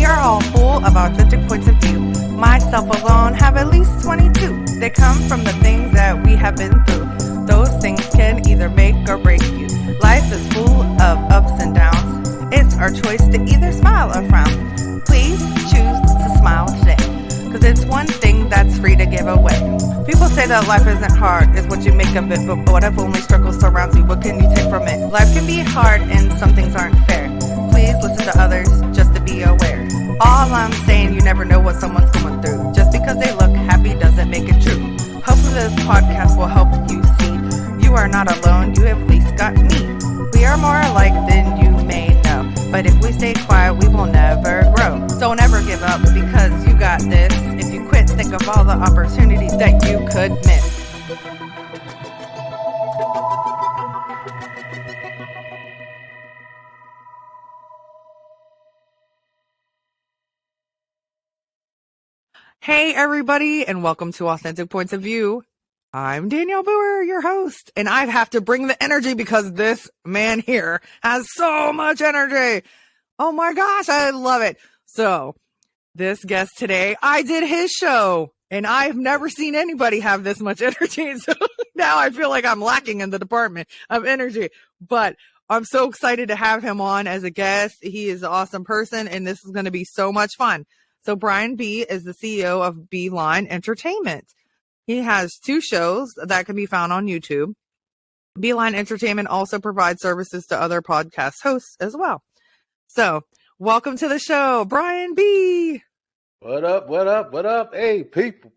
are all full of authentic points of view. Myself alone have at least 22. They come from the things that we have been through. Those things can either make or break you. Life is full of ups and downs. It's our choice to either smile or frown. Please choose to smile today, because it's one thing that's free to give away. People say that life isn't hard, it's what you make of it, but what if only struggle surrounds you? What can you take from it? Life can be hard and some things aren't fair. Please listen to others just to be aware. All I'm saying, you never know what someone's going through. Just because they look happy doesn't make it true. Hopefully this podcast will help you see you are not alone, you at least got me. We are more alike than you may know, but if we stay quiet, we will never grow. Don't ever give up, because you got this. If you quit, think of all the opportunities that you could miss. Hey everybody, and welcome to Authentic Points of View. I'm Danielle Boer, your host, and I have to bring the energy because this man here has so much energy. Oh my gosh, I love it. So this guest today, I did his show, and I've never seen anybody have this much energy. So now I feel like I'm lacking in the department of energy, but I'm so excited to have him on as a guest. He is an awesome person, and this is going to be so much fun. So Brian B is the CEO of Beeline Entertainment. He has 2 shows that can be found on YouTube. Beeline Entertainment also provides services to other podcast hosts as well. So welcome to the show, Brian B. What up, what up, what up? Hey, people,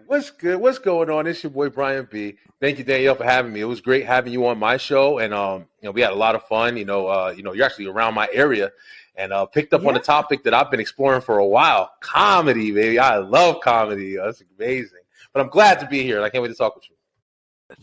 what's good? What's going on? It's your boy, Brian B. Thank you, Danielle, for having me. It was great having you on my show, and we had a lot of fun. You're actually around my area, and picked up on a topic that I've been exploring for a while. Comedy, baby. I love comedy. That's amazing. But I'm glad to be here, and I can't wait to talk with you.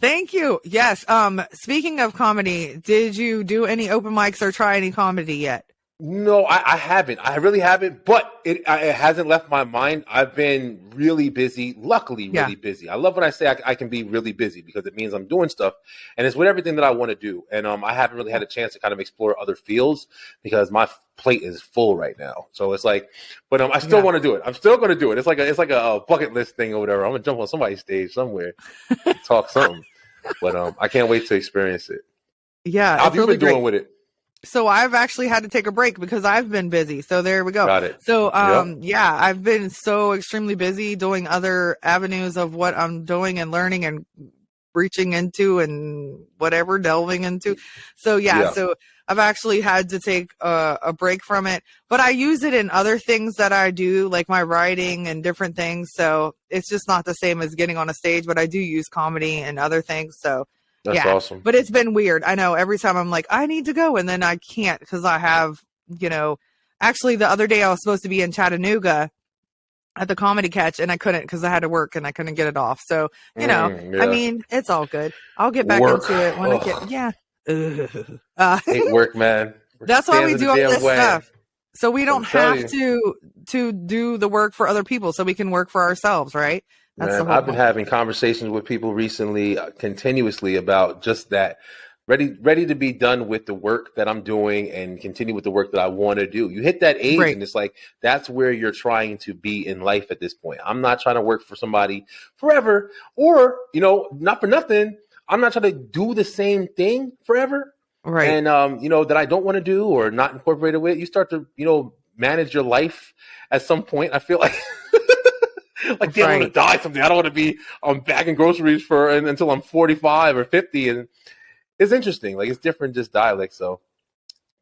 Thank you. Yes. Speaking of comedy, did you do any open mics or try any comedy yet? No, I haven't. I really haven't, but it hasn't left my mind. I've been really busy, luckily really busy. I love when I say I can be really busy, because it means I'm doing stuff, and it's with everything that I want to do. And I haven't really had a chance to kind of explore other fields because my plate is full right now. So it's like, but I still want to do it. I'm still going to do it. It's like a bucket list thing or whatever. I'm going to jump on somebody's stage somewhere, and talk something. But I can't wait to experience it. Yeah. How have you been doing with it? So I've actually had to take a break because I've been busy. So there we go. Got it. So, I've been so extremely busy doing other avenues of what I'm doing and learning and reaching into and whatever, delving into. So, so I've actually had to take a break from it, but I use it in other things that I do, like my writing and different things. So it's just not the same as getting on a stage, but I do use comedy and other things. So that's awesome. But it's been weird. I know every time I'm like, I need to go. And then I can't because I have, actually the other day I was supposed to be in Chattanooga at the Comedy Catch, and I couldn't because I had to work and I couldn't get it off. So, I mean, it's all good. I'll get back into it when I get, hate work, man. That's why we do all this stuff. So we don't have to do the work for other people, so we can work for ourselves, right? I've been having conversations with people recently, continuously, about just that. Ready to be done with the work that I'm doing and continue with the work that I want to do. You hit that age, and it's like that's where you're trying to be in life at this point. I'm not trying to work for somebody forever, or not for nothing. I'm not trying to do the same thing forever, right? And that I don't want to do or not incorporated with. You start to manage your life at some point. I feel like. Like, I want to die someday. I don't want to be bagging groceries until I'm 45 or 50. And it's interesting. Like, it's different, just dialect. So,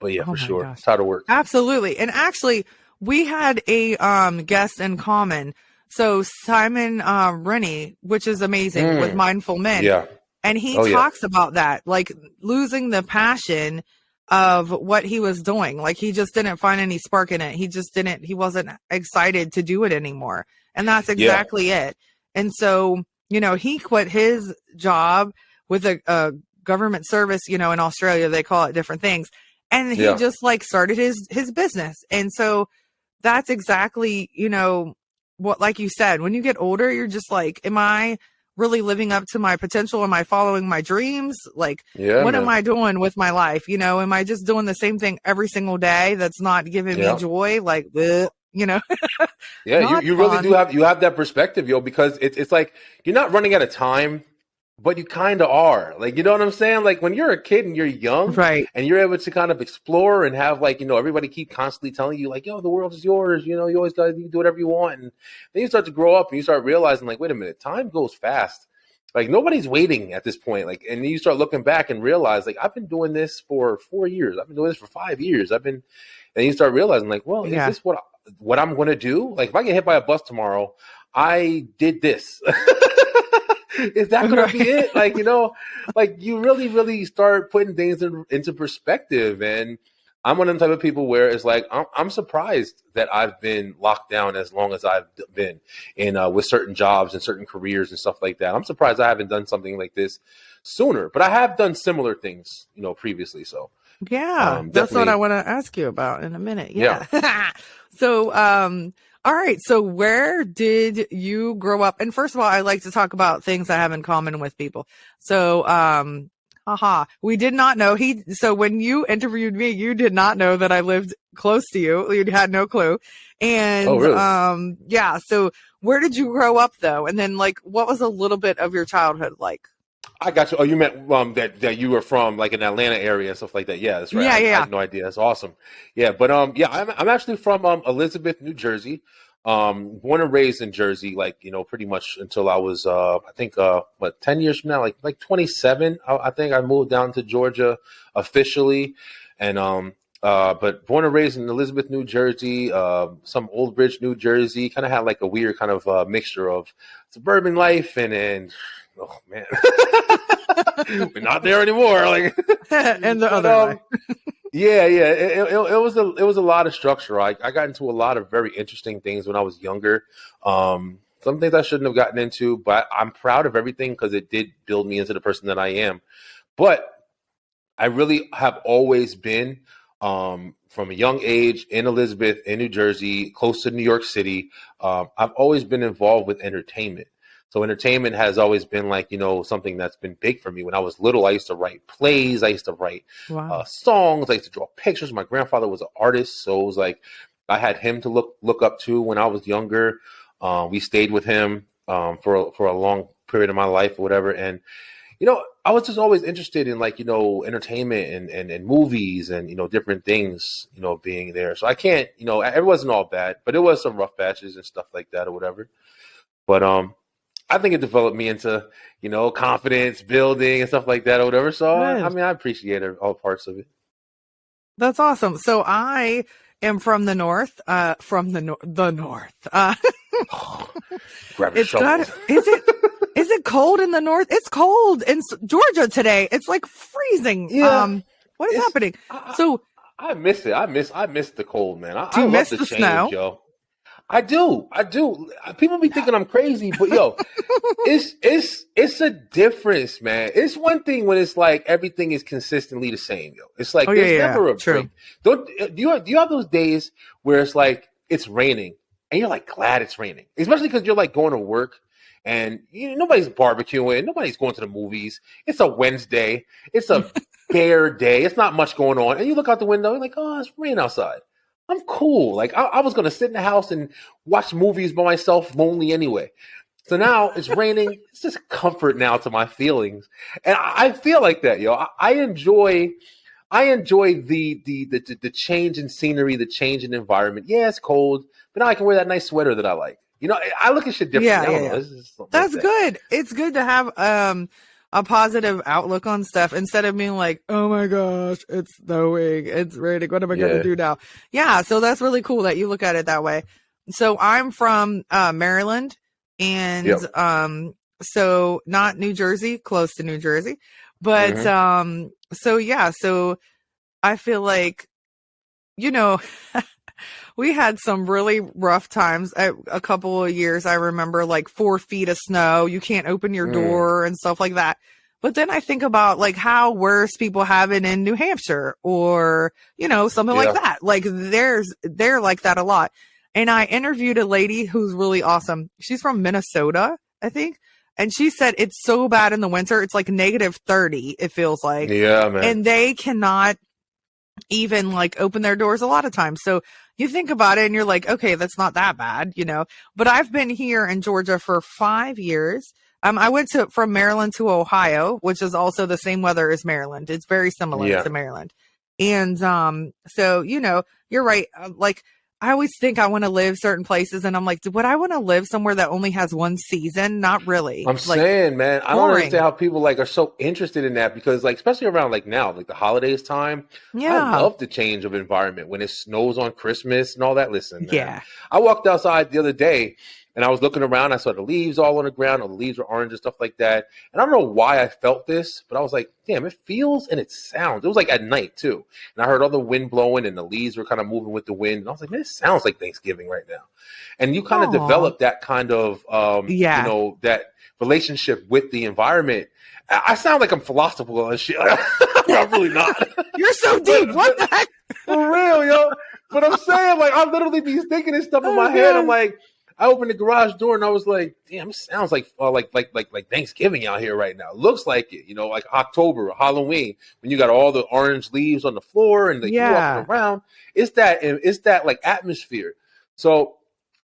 but yeah, for sure. Gosh. It's how to work. Absolutely. And actually, we had a guest in common. So Simon Rennie, which is amazing, with Mindful Men. Yeah. And he talks about that, like losing the passion of what he was doing. Like, he just didn't find any spark in it. He wasn't excited to do it anymore. And that's exactly it. And so, he quit his job with a government service, in Australia, they call it different things. And he just started his business. And so that's exactly, what, like you said, when you get older, you're just like, am I really living up to my potential? Am I following my dreams? Like, what am I doing with my life? Am I just doing the same thing every single day that's not giving me joy? Like, you know, Yeah, not you really fun. do have that perspective, yo, because it's like you're not running out of time, but you kind of are. Like, you know what I'm saying? Like when you're a kid and you're young Right. and you're able to kind of explore and have like, everybody keep constantly telling you like, yo, the world is yours, you always got to do whatever you want. And then you start to grow up and you start realizing like, wait a minute, time goes fast. Like nobody's waiting at this point. Like, and then you start looking back and realize like, I've been doing this for 4 years. I've been doing this for 5 years. And you start realizing like, well, is Yeah. this what I'm going to do? Like if I get hit by a bus tomorrow, I did this. Is that going to be Right. it? Like, like you really, really start putting things into perspective. And I'm one of the type of people where it's like, I'm surprised that I've been locked down as long as I've been in with certain jobs and certain careers and stuff like that. I'm surprised I haven't done something like this sooner, but I have done similar things, previously. So, Yeah, that's what I definitely. want to ask you about in a minute. Yeah. Yeah. So, all right. So where did you grow up? And first of all, I like to talk about things I have in common with people. So, we did not know so when you interviewed me, you did not know that I lived close to you. You had no clue. Oh, And, really? yeah. So where did you grow up though? And then like, what was a little bit of your childhood like? I got you. Oh, you meant that you were from like an Atlanta area and stuff like that. Yeah, that's right. Yeah. I Yeah. had no idea. That's awesome. Yeah, but yeah, I'm actually from Elizabeth, New Jersey. Born and raised in Jersey, like pretty much until I was I think 10 years from now, like 27. I think I moved down to Georgia officially, and but born and raised in Elizabeth, New Jersey, some Old Bridge, New Jersey. Kind of had like a weird kind of mixture of suburban life and oh man, we're not there anymore. Like, And the but other way. yeah, it was a lot of structure. I got into a lot of very interesting things when I was younger. Some things I shouldn't have gotten into, but I'm proud of everything because it did build me into the person that I am. But I really have always been, from a young age in Elizabeth, in New Jersey, close to New York City. I've always been involved with entertainment. So entertainment has always been like, something that's been big for me. When I was little, I used to write plays. I used to write Wow. songs. I used to draw pictures. My grandfather was an artist. So it was like I had him to look up to when I was younger. We stayed with him for a long period of my life or whatever. And I was just always interested in like, entertainment and movies and, different things, being there. So I can't, it wasn't all bad, but it was some rough patches and stuff like that or whatever. But I think it developed me into, confidence building and stuff like that or whatever. So I Good. mean, I appreciate all parts of it. That's awesome. So I am from the north, the north. Grab your It's got, shovels. is it cold in the north? It's cold in Georgia today. It's like freezing. Yeah, What is it's happening? I, So I miss it. I miss the cold, man. do I you love miss the the change, snow? yo. I do. People be thinking I'm crazy, but yo, it's a difference, man. It's one thing when it's like everything is consistently the same, yo. It's Oh like yeah, there's yeah, never a true. break. Do you have those days where it's like it's raining and you're like glad it's raining, especially because you're like going to work and nobody's barbecuing, nobody's going to the movies. It's a Wednesday. It's a bare day. It's not much going on, and you look out the window, you're like, oh, it's rain outside. I'm cool. Like I was gonna sit in the house and watch movies by myself, lonely anyway. So now it's raining. It's just comfort now to my feelings, and I feel like that, yo. I enjoy the change in scenery, the change in environment. Yeah, it's cold, but now I can wear that nice sweater that I like. I look at shit differently. Yeah, I yeah, don't know. yeah. This is something like That's that. good. It's good to have a positive outlook on stuff instead of being like, oh my gosh, it's snowing, it's raining. What am I gonna Yeah. do now? Yeah, so that's really cool that you look at it that way. So I'm from Maryland and Yep. so not New Jersey, close to New Jersey. But Hmm. so yeah, so I feel like, you know, we had some really rough times. A couple of years, I remember like 4 feet of snow. You can't open your Mm. door and stuff like that. But then I think about like how worse people have it in New Hampshire or, something like Yeah. that. Like they're like that a lot. And I interviewed a lady who's really awesome. She's from Minnesota, I think. And she said it's so bad in the winter. It's like -30, it feels like. Yeah, man. And they cannot even like open their doors a lot of times. So you think about it and you're like, okay, that's not that bad, you know, but I've been here in Georgia for 5 years. I went from Maryland to Ohio, which is also the same weather as Maryland. It's very similar Yeah. to Maryland. And, so, you know, you're right. Like, I always think I want to live certain places, and I'm like, would I want to live somewhere that only has one season? Not really. I'm Like, saying, man, I don't boring. understand how people like are so interested in that because, like, especially around like now, like the holidays time, I Yeah. love the change of environment when it snows on Christmas and all that. Listen, man, Yeah. I walked outside the other day and I was looking around. I saw the leaves all on the ground. All the leaves were orange and stuff like that. And I don't know why I felt this, but I was like, damn, it feels and it sounds. It was like at night too, and I heard all the wind blowing and the leaves were kind of moving with the wind. And I was like, man, it sounds like Thanksgiving right now. And you kind of Aw. develop that kind of, Yeah. you know, that relationship with the environment. I sound like I'm philosophical and shit. I'm really not. You're so deep. What the heck? For real, yo. But I'm saying, like, I literally be thinking this stuff in my head. I'm like, I opened the garage door and I was like, damn, it sounds like Thanksgiving out here right now. It looks like it, you know, like October or Halloween when you got all the orange leaves on the floor and like you walking around. It's that like atmosphere. So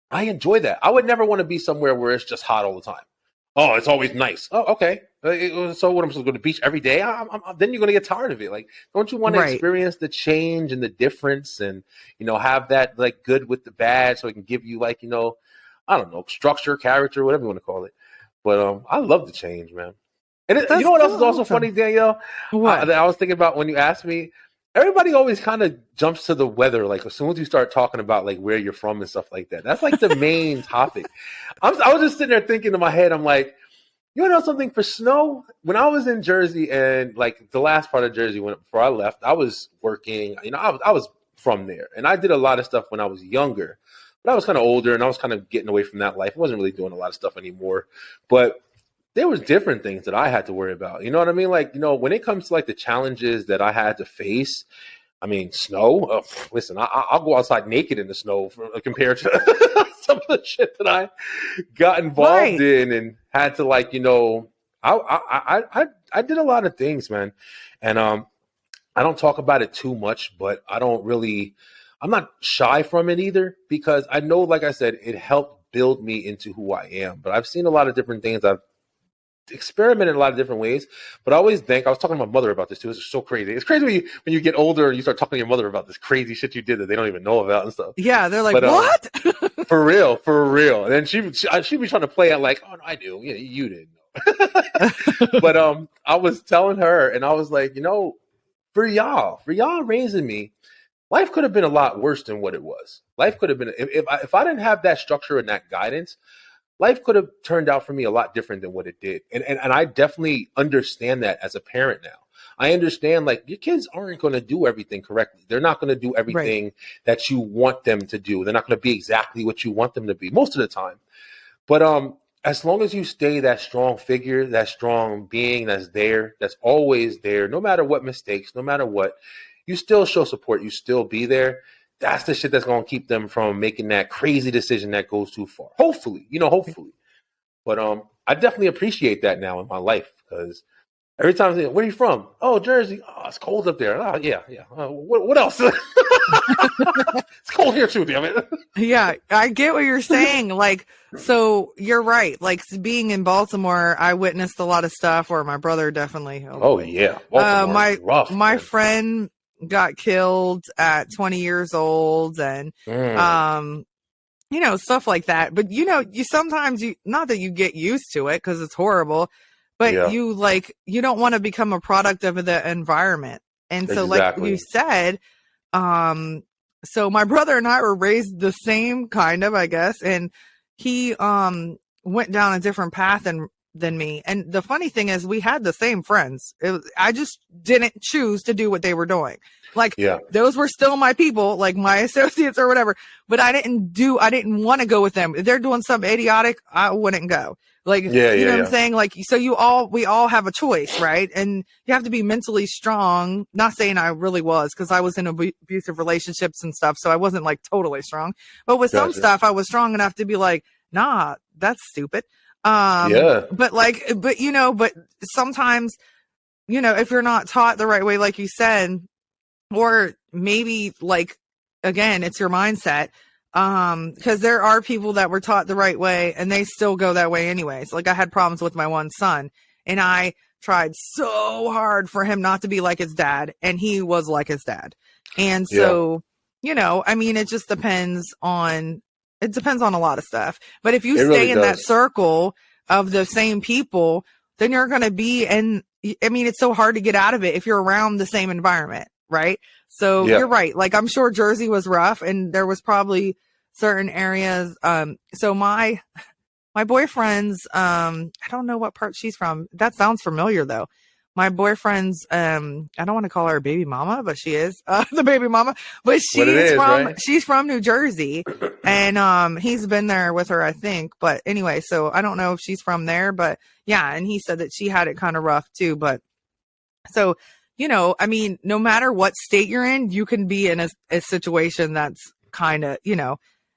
I enjoy that. I would never want to be somewhere where it's just hot all the time. Oh, it's always nice. Oh, okay. So what, I'm supposed to go to the beach every day? Then you're going to get tired of it. Like, don't you want to experience the change and the difference and, you know, have that like good with the bad so it can give you like, you know, I don't know, structure, character, whatever you want to call it. But I love the change, man. And you know what else is also funny, Danielle? What? That I was thinking about when you asked me. Everybody always kind of jumps to the weather, like as soon as you start talking about like where you're from and stuff like that. That's like the main topic. I was just sitting there thinking in my head, I'm like, you know something for snow? When I was in Jersey and like the last part of Jersey before I left, I was working. You know, I was from there, and I did a lot of stuff when I was younger. But I was kind of older, and I was kind of getting away from that life. I wasn't really doing a lot of stuff anymore, but there was different things that I had to worry about. You know what I mean? Like, you know, when it comes to like the challenges that I had to face, I mean, snow, listen, I'll go outside naked in the snow compared to some of the shit that I got involved in and had to like, you know, I did a lot of things, man. And I don't talk about it too much, but I'm not shy from it either because I know, like I said, it helped build me into who I am. But I've seen a lot of different things. I've experimented in a lot of different ways, but I always think I was talking to my mother about this too. It's so crazy. It's crazy when you get older and you start talking to your mother about this crazy shit you did that they don't even know about and stuff. Yeah, they're like, what? For real. And then she'd be trying to play it like, oh, no, I do. Yeah, you didn't know. But I was telling her, and I was like, you know, for y'all raising me, life could have been a lot worse than what it was. Life could have been if I didn't have that structure and that guidance. Life could have turned out for me a lot different than what it did. And I definitely understand that as a parent now. I understand like your kids aren't going to do everything correctly. They're not going to do everything that you want them to do. They're not going to be exactly what you want them to be most of the time. But as long as you stay that strong figure, that strong being that's always there, no matter what mistakes, no matter what, you still show support, you still be there. That's the shit that's going to keep them from making that crazy decision that goes too far. Hopefully. But I definitely appreciate that now in my life because every time I say, where are you from? Oh, Jersey. Oh, it's cold up there. Oh, yeah. What else? It's cold here too, damn it. Yeah, I get what you're saying. Like, so you're right. Like being in Baltimore, I witnessed a lot of stuff, or my brother definitely. Oh yeah. Baltimore's rough, my friend got killed at 20 years old and you know, stuff like that. But you know, you sometimes not that you get used to it because it's horrible, but you don't want to become a product of the environment. And so like you said, so my brother and I were raised the same kind of, I guess, and he went down a different path than me. And the funny thing is we had the same friends. I just didn't choose to do what they were doing. Like those were still my people, like my associates or whatever, but I didn't want to go with them. If they're doing something idiotic, I wouldn't go. Like, you know what I'm saying? Like, so we all have a choice, right? And you have to be mentally strong. Not saying I really was, because I was in abusive relationships and stuff. So I wasn't like totally strong, but with some stuff I was strong enough to be like, nah, that's stupid. But you know, but sometimes, you know, if you're not taught the right way, like you said, or maybe like again, it's your mindset. Because there are people that were taught the right way and they still go that way anyways. Like I had problems with my one son and I tried so hard for him not to be like his dad, and he was like his dad. And so, I mean, it just depends on a lot of stuff. But if you stay in that circle of the same people, then you're going to be, and I mean, it's so hard to get out of it if you're around the same environment, right? So you're right. Like I'm sure Jersey was rough and there was probably certain areas. So my boyfriend's, I don't know what part she's from. That sounds familiar though. My boyfriend's, I don't want to call her baby mama, but she is, the baby mama, but she's from New Jersey and, he's been there with her, I think. But anyway, so I don't know if she's from there, but yeah. And he said that she had it kind of rough too, but so, I mean, no matter what state you're in, you can be in a situation that's kind of,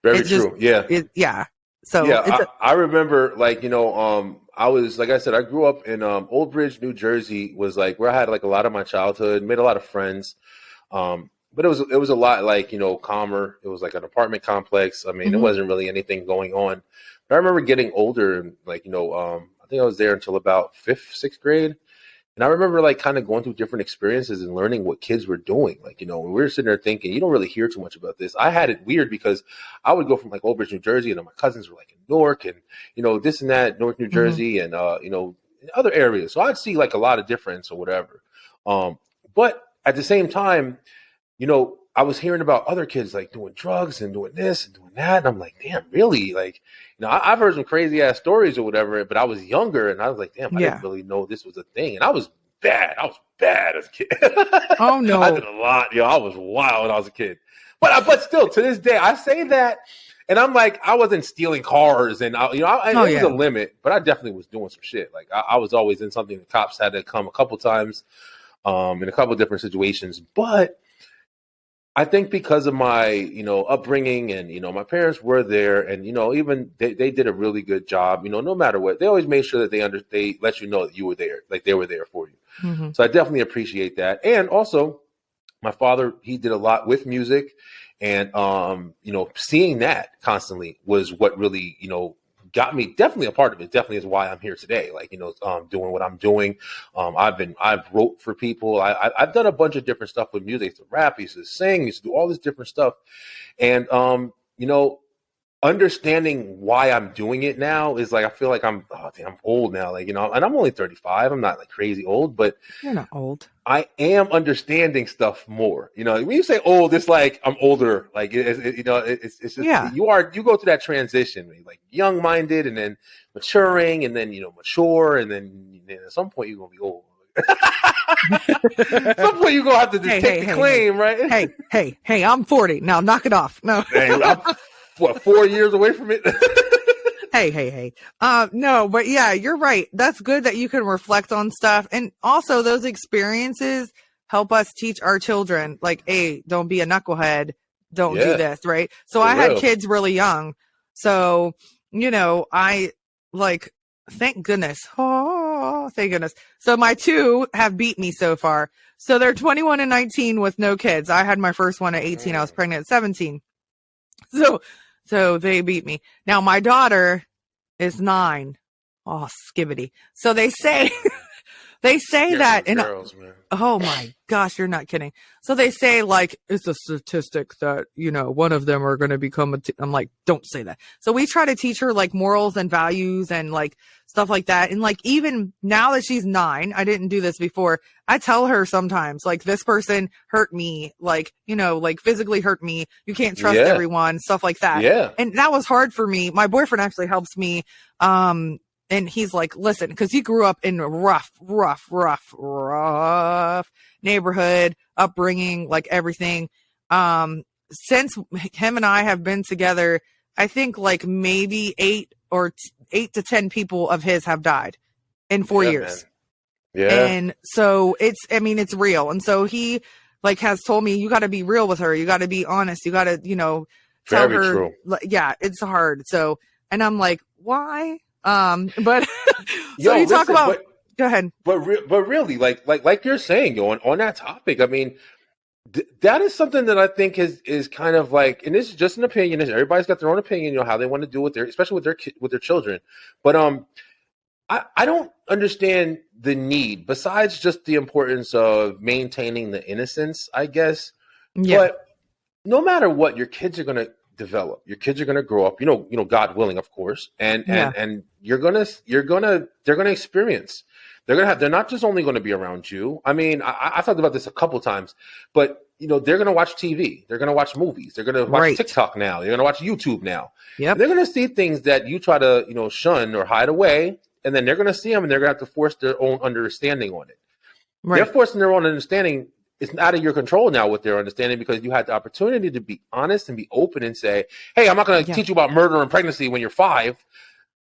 very true. Yeah. So yeah, I remember like, I was, like I said, I grew up in Old Bridge, New Jersey, was like where I had like a lot of my childhood, made a lot of friends. But it was a lot like, calmer. It was like an apartment complex. I mean, It wasn't really anything going on. But I remember getting older and like, I think I was there until about 5th, 6th grade. And I remember like kind of going through different experiences and learning what kids were doing. Like, when we were sitting there thinking, you don't really hear too much about this. I had it weird because I would go from like Old Bridge, New Jersey, and then my cousins were like in Newark and, this and that, North New Jersey and, in other areas. So I'd see like a lot of difference or whatever. But at the same time, I was hearing about other kids like doing drugs and doing this and doing that. And I'm like, damn, really? Like, I've heard some crazy ass stories or whatever, but I was younger and I was like, damn, I didn't really know this was a thing. And I was bad. I was bad as a kid. Oh no. I did a lot. I was wild when I was a kid. But still to this day, I say that and I'm like, I wasn't stealing cars and it was a limit, but I definitely was doing some shit. Like I was always in something. The cops had to come a couple times in a couple different situations. But I think because of my, upbringing and, my parents were there and, even they did a really good job, no matter what, they always made sure that they let you know that you were there, like they were there for you. Mm-hmm. So I definitely appreciate that. And also my father, he did a lot with music and, seeing that constantly was what really, got me definitely a part of it. Definitely is why I'm here today. Like, doing what I'm doing. I've wrote for people. I've done a bunch of different stuff with music. I used to rap, I used to sing, I used to do all this different stuff. And, understanding why I'm doing it now is like, I feel like I'm old now. Like, and I'm only 35. I'm not like crazy old, but you're not old. I am understanding stuff more. When you say old, it's like I'm older. Like it's just you go through that transition, like young minded, and then maturing, and then mature, and then at some point you're gonna be old. At some point you're gonna have to take the claim, right? Hey! I'm 40 now. Knock it off. No, I'm 4 years away from it. Hey. No, but yeah, you're right. That's good that you can reflect on stuff. And also those experiences help us teach our children, like, hey, don't be a knucklehead. Don't do this. Right. So I had kids really young. So, I like, thank goodness. Oh, thank goodness. So my 2 have beat me so far. So they're 21 and 19 with no kids. I had my first one at 18. I was pregnant at 17. So they beat me. Now my daughter is 9. Oh, skibbity. So they say, that in girls, man. Oh my gosh, you're not kidding. So they say like, it's a statistic that, one of them are going to become I'm like, don't say that. So we try to teach her like morals and values and like stuff like that. And like, even now that she's 9, I didn't do this before. I tell her sometimes like, this person hurt me, like, like physically hurt me. You can't trust everyone, stuff like that. Yeah. And that was hard for me. My boyfriend actually helps me. And he's like, listen, because he grew up in a rough neighborhood, upbringing, like everything. Since him and I have been together, I think like maybe 8 to 10 people of his have died in 4 years. Man. Yeah. And so it's real. And so he like has told me, you got to be real with her. You got to be honest. You got to, tell Very her. True. Yeah, it's hard. So, and I'm like, why? But so you talk about. Go ahead. But really, like you're saying, on that topic, I mean, That is something that I think is kind of like, and this is just an opinion. Everybody's got their own opinion, how they want to do with especially with their children. But I don't understand the need, besides just the importance of maintaining the innocence, I guess. Yeah. But no matter what, your kids are going to develop. Your kids are going to grow up. God willing, of course, and they're going to experience. They're not just only going to be around you. I mean, I talked about this a couple times, but they're going to watch TV. They're going to watch movies. They're going to watch TikTok now. They're going to watch YouTube now. Yep. They're going to see things that you try to, shun or hide away. And then they're going to see them and they're going to have to force their own understanding on it. Right. They're forcing their own understanding. It's out of your control now with their understanding, because you had the opportunity to be honest and be open and say, hey, I'm not going to teach you about murder and pregnancy when you're 5,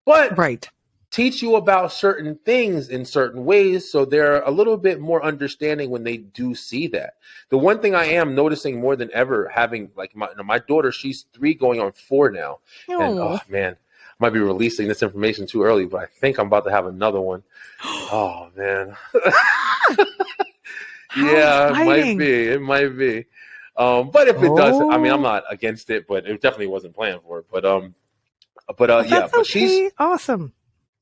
but teach you about certain things in certain ways, so they're a little bit more understanding when they do see that. The one thing I am noticing more than ever, having like my daughter, she's 3 going on 4 now. And oh man, I might be releasing this information too early, but I think I'm about to have another one. Oh man. Yeah, exciting. It might be. But if it does, I mean, I'm not against it, but it definitely wasn't planned for it. But she's awesome.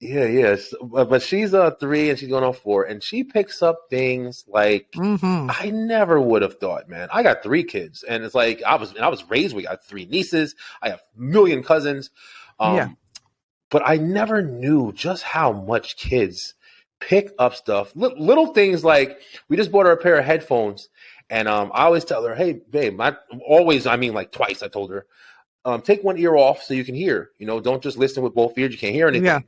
Yeah. But she's 3 and she's going on 4, and she picks up things like I never would have thought, man. I got 3 kids, and it's like I was raised. We got 3 nieces. I have a million cousins. But I never knew just how much kids pick up stuff, little things like we just bought her a pair of headphones, and I always tell her, hey babe, like twice I told her, take one ear off so you can hear, don't just listen with both ears, you can't hear anything.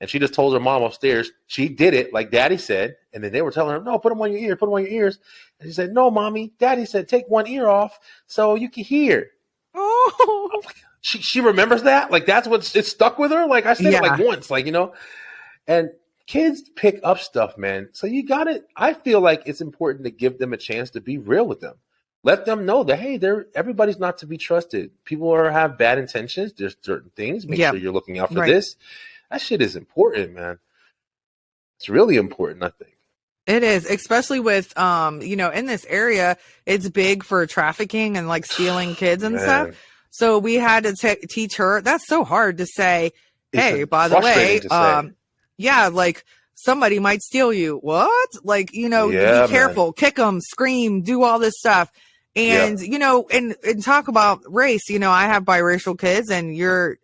And she just told her mom upstairs, she did it like daddy said, and then they were telling her, no, put them on your ears, and she said, no mommy, daddy said take one ear off so you can hear. She remembers that, like that's what it stuck with her, like I said it like once, like and kids pick up stuff, man. So I feel like it's important to give them a chance to be real with them. Let them know that, hey, everybody's not to be trusted. People have bad intentions. There's certain things. Make sure you're looking out for this. That shit is important, man. It's really important, I think. It is, especially with, in this area, it's big for trafficking and like stealing kids and stuff. So we had to teach her. That's so hard to say, hey, by the way, like somebody might steal you. What? Like, be careful, man. Kick them, scream, do all this stuff. And, and talk about race, I have biracial kids and you're,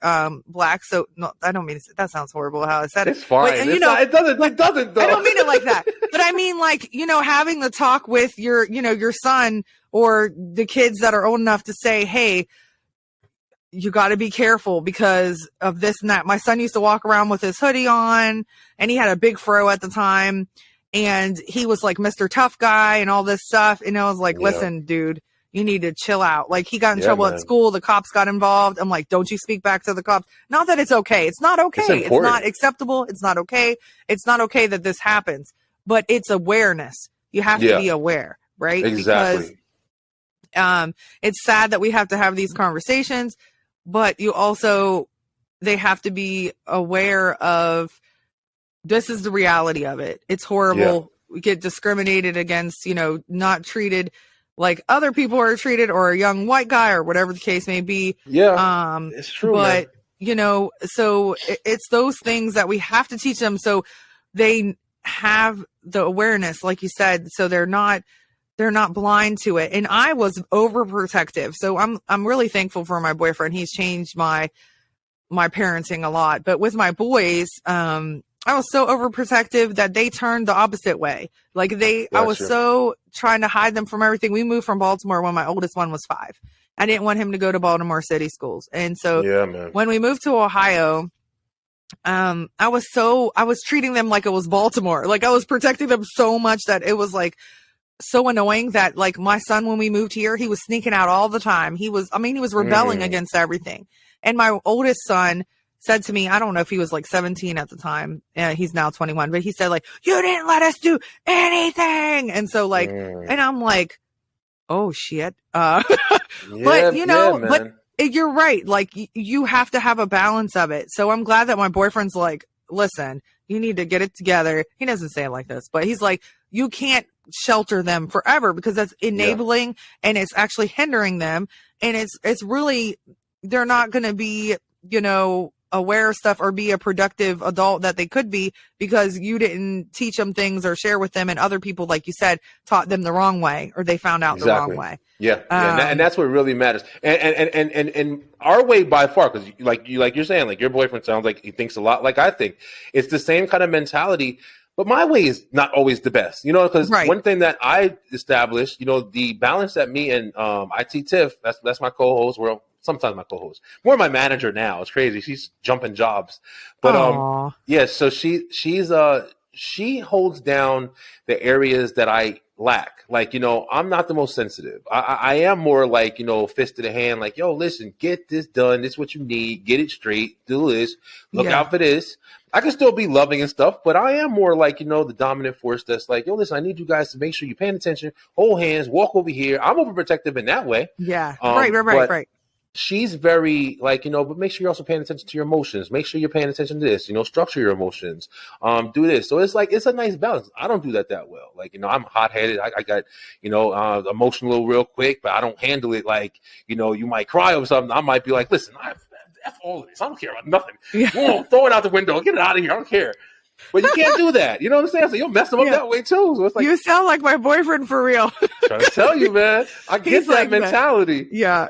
black. So no, I don't mean that sounds horrible how I said it. It's fine. But, it doesn't though. I don't mean it like that, but I mean like, having the talk with your son or the kids that are old enough to say, hey, you got to be careful because of this and that. My son used to walk around with his hoodie on, and he had a big fro at the time, and he was like Mr. Tough Guy and all this stuff. And I was like, listen, dude, you need to chill out. Like he got in trouble at school. The cops got involved. I'm like, don't you speak back to the cops. Not that it's okay. It's not okay. It's not acceptable. It's not okay. It's not okay that this happens, but it's awareness. You have to be aware, right? Exactly. Because it's sad that we have to have these conversations, but they have to be aware of this is the reality of it. It's horrible. We get discriminated against, not treated like other people are treated, or a young white guy or whatever the case may be. It's true. But, so it's those things that we have to teach them so they have the awareness, like you said, so they're not blind to it. And I was overprotective. So I'm really thankful for my boyfriend. He's changed my parenting a lot. But with my boys, I was so overprotective that they turned the opposite way. Like I was so trying to hide them from everything. We moved from Baltimore when my oldest one was 5. I didn't want him to go to Baltimore City schools. And so when we moved to Ohio, I was treating them like it was Baltimore. Like I was protecting them so much that it was like so annoying that like my son, when we moved here, he was sneaking out all the time. He was rebelling against everything. And my oldest son said to me, I don't know if he was like 17 at the time. He's now 21, but he said like, you didn't let us do anything. And so like, and I'm like, oh shit. But you're right. Like you have to have a balance of it. So I'm glad that my boyfriend's like, listen, you need to get it together. He doesn't say it like this, but he's like, you can't shelter them forever because that's enabling and it's actually hindering them. And it's really, they're not going to be, aware of stuff or be a productive adult that they could be because you didn't teach them things or share with them, and other people, like you said, taught them the wrong way or they found out the wrong way. And that's what really matters. And our way by far, because like you're saying, like your boyfriend sounds like he thinks a lot like I think. It's the same kind of mentality. But my way is not always the best, because one thing that I established, the balance that me and IT Tiff, that's my co-host, well, sometimes my co-host, more my manager now. It's crazy. She's jumping jobs. But so she holds down the areas that I lack. Like, I'm not the most sensitive. I am more like, fist to the hand, like, yo, listen, get this done. This is what you need. Get it straight. Do this. Look out for this. I can still be loving and stuff, but I am more like, the dominant force that's like, yo, listen, I need you guys to make sure you're paying attention, hold hands, walk over here. I'm overprotective in that way. Yeah. Right. She's very like, but make sure you're also paying attention to your emotions. Make sure you're paying attention to this, structure your emotions, do this. So it's like, it's a nice balance. I don't do that well. Like, I'm hot headed. I got, emotional real quick, but I don't handle it. Like, you might cry over something. I might be like, listen, F all of this. I don't care about nothing. Whoa, throw it out the window. Get it out of here. I don't care. But you can't do that. You know what I'm saying? So you'll mess them up that way too. So it's like, you sound like my boyfriend for real. Trying to tell you, man. I get that mentality. Yeah.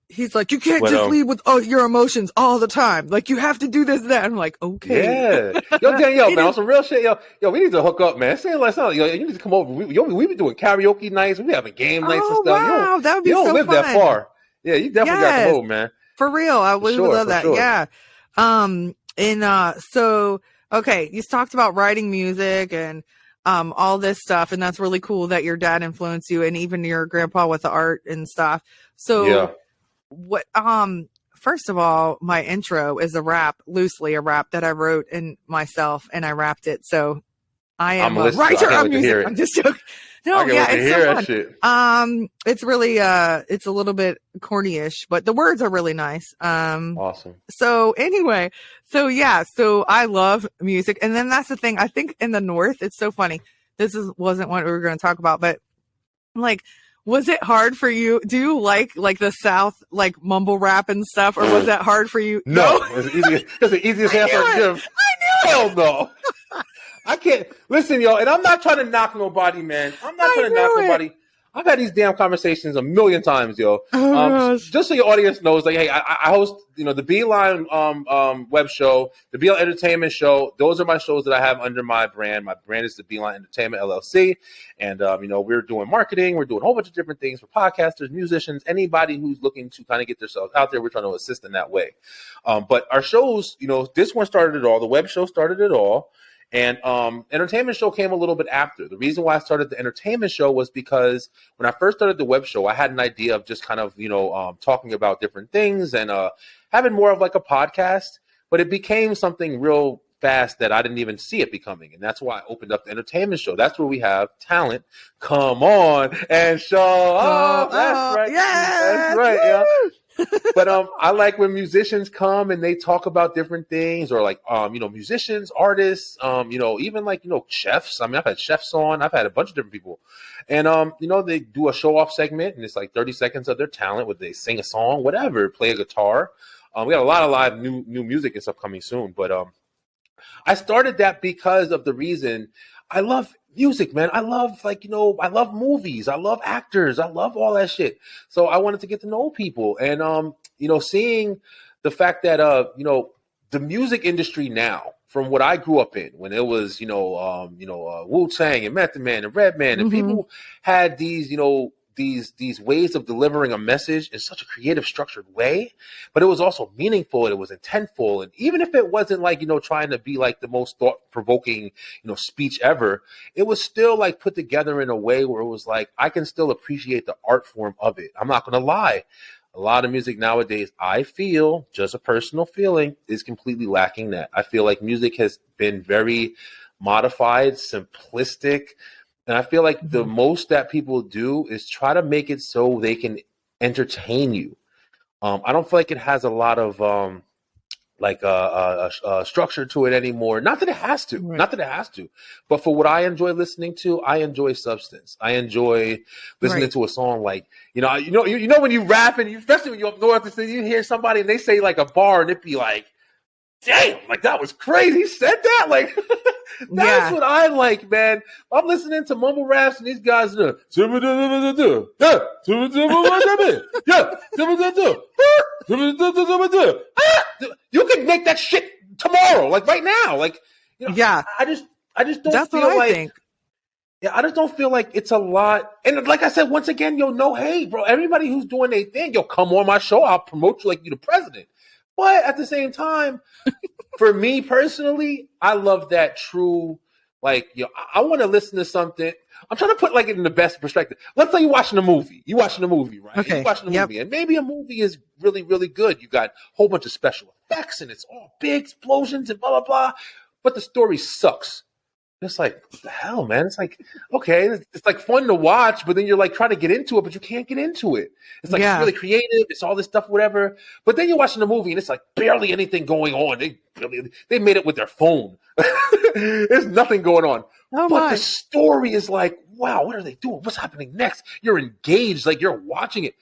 He's like, you can't just lead with your emotions all the time. Like, you have to do this, that. I'm like, okay. Yeah. Yo, Danielle, man, on some real shit. Yo, we need to hook up, man. Say it like something. Yo, you need to come over. We be doing karaoke nights. We be having game nights and stuff. Wow, that would be so fun. You don't live that far. Yeah, you definitely got to come over, man. For real. I would love that. Sure. Yeah. So, okay, you talked about writing music and all this stuff, and that's really cool that your dad influenced you and even your grandpa with the art and stuff. So what first of all, my intro is loosely a rap that I wrote in myself, and I rapped it. So I am a writer of music. I'm just joking. No, it's so fun. Shit. It's really it's a little bit corny-ish, but the words are really nice. Awesome. So anyway, so I love music, and then that's the thing. I think in the North, it's so funny. Wasn't what we were going to talk about, but like, was it hard for you? Do you like the South, like mumble rap and stuff, or was that hard for you? No, it's the easiest answer I can give. I knew it. Hell no. I can't listen, yo, and I'm not trying to knock nobody, man. I'm not trying to knock nobody. I've had these damn conversations a million times, yo. Just so your audience knows, like, hey, I host, the Beeline web show, the Beeline Entertainment Show. Those are my shows that I have under my brand. My brand is the Beeline Entertainment LLC, and we're doing marketing. We're doing a whole bunch of different things for podcasters, musicians, anybody who's looking to kind of get themselves out there. We're trying to assist in that way. But our shows, this one started it all. The web show started it all. And entertainment show came a little bit after. The reason why I started the entertainment show was because when I first started the web show, I had an idea of just kind of, talking about different things and having more of like a podcast. But it became something real fast that I didn't even see it becoming. And that's why I opened up the entertainment show. That's where we have talent come on and show up. That's right. Yeah. That's right. Yeah. But I like when musicians come and they talk about different things, or like musicians, artists, even like chefs. I mean, I've had chefs on. I've had a bunch of different people, and they do a show off segment, and it's like 30 seconds of their talent, where they sing a song, whatever, play a guitar. We got a lot of live new music and stuff coming soon, but I started that because of the reason I love music, man. I love I love movies. I love actors. I love all that shit. So I wanted to get to know people, and seeing the fact that the music industry now, from what I grew up in, when it was Wu-Tang and Method Man and Redman, and people had these these ways of delivering a message in such a creative, structured way, but it was also meaningful and it was intentful. And even if it wasn't like, trying to be like the most thought-provoking, speech ever, it was still like put together in a way where it was like, I can still appreciate the art form of it. I'm not going to lie. A lot of music nowadays, I feel, just a personal feeling, is completely lacking that. I feel like music has been very modified, simplistic. And I feel like the most that people do is try to make it so they can entertain you. I don't feel like it has a lot of structure to it anymore. Not that it has to, but for what I enjoy listening to, I enjoy substance. I enjoy listening to a song like, you know, when you rap and especially when you're up north, and you hear somebody and they say like a bar and it'd be like, damn, like that was crazy. He said that, like that's what I like, man. I'm listening to mumble raps and these guys you can make that shit tomorrow, like right now, like I just don't that's feel what I like think. Yeah, I just don't feel like it's a lot. And like I said, once again, no hate, bro. Everybody who's doing their thing, come on my show. I'll promote you like you're the president. But at the same time, for me personally, I love that true, like, I want to listen to something. I'm trying to put like it in the best perspective. Let's say you're watching a movie. You're watching a movie, right? Okay. You're watching a movie, and maybe a movie is really, really good. You got a whole bunch of special effects, and it's all big explosions and blah, blah, blah. But the story sucks. It's like, what the hell, man? It's like, okay, it's like fun to watch, but then you're like trying to get into it, but you can't get into it. It's like, it's really creative. It's all this stuff, whatever. But then you're watching the movie and it's like barely anything going on. They made it with their phone. There's nothing going on. The story is like, wow, what are they doing? What's happening next? You're engaged. Like you're watching it.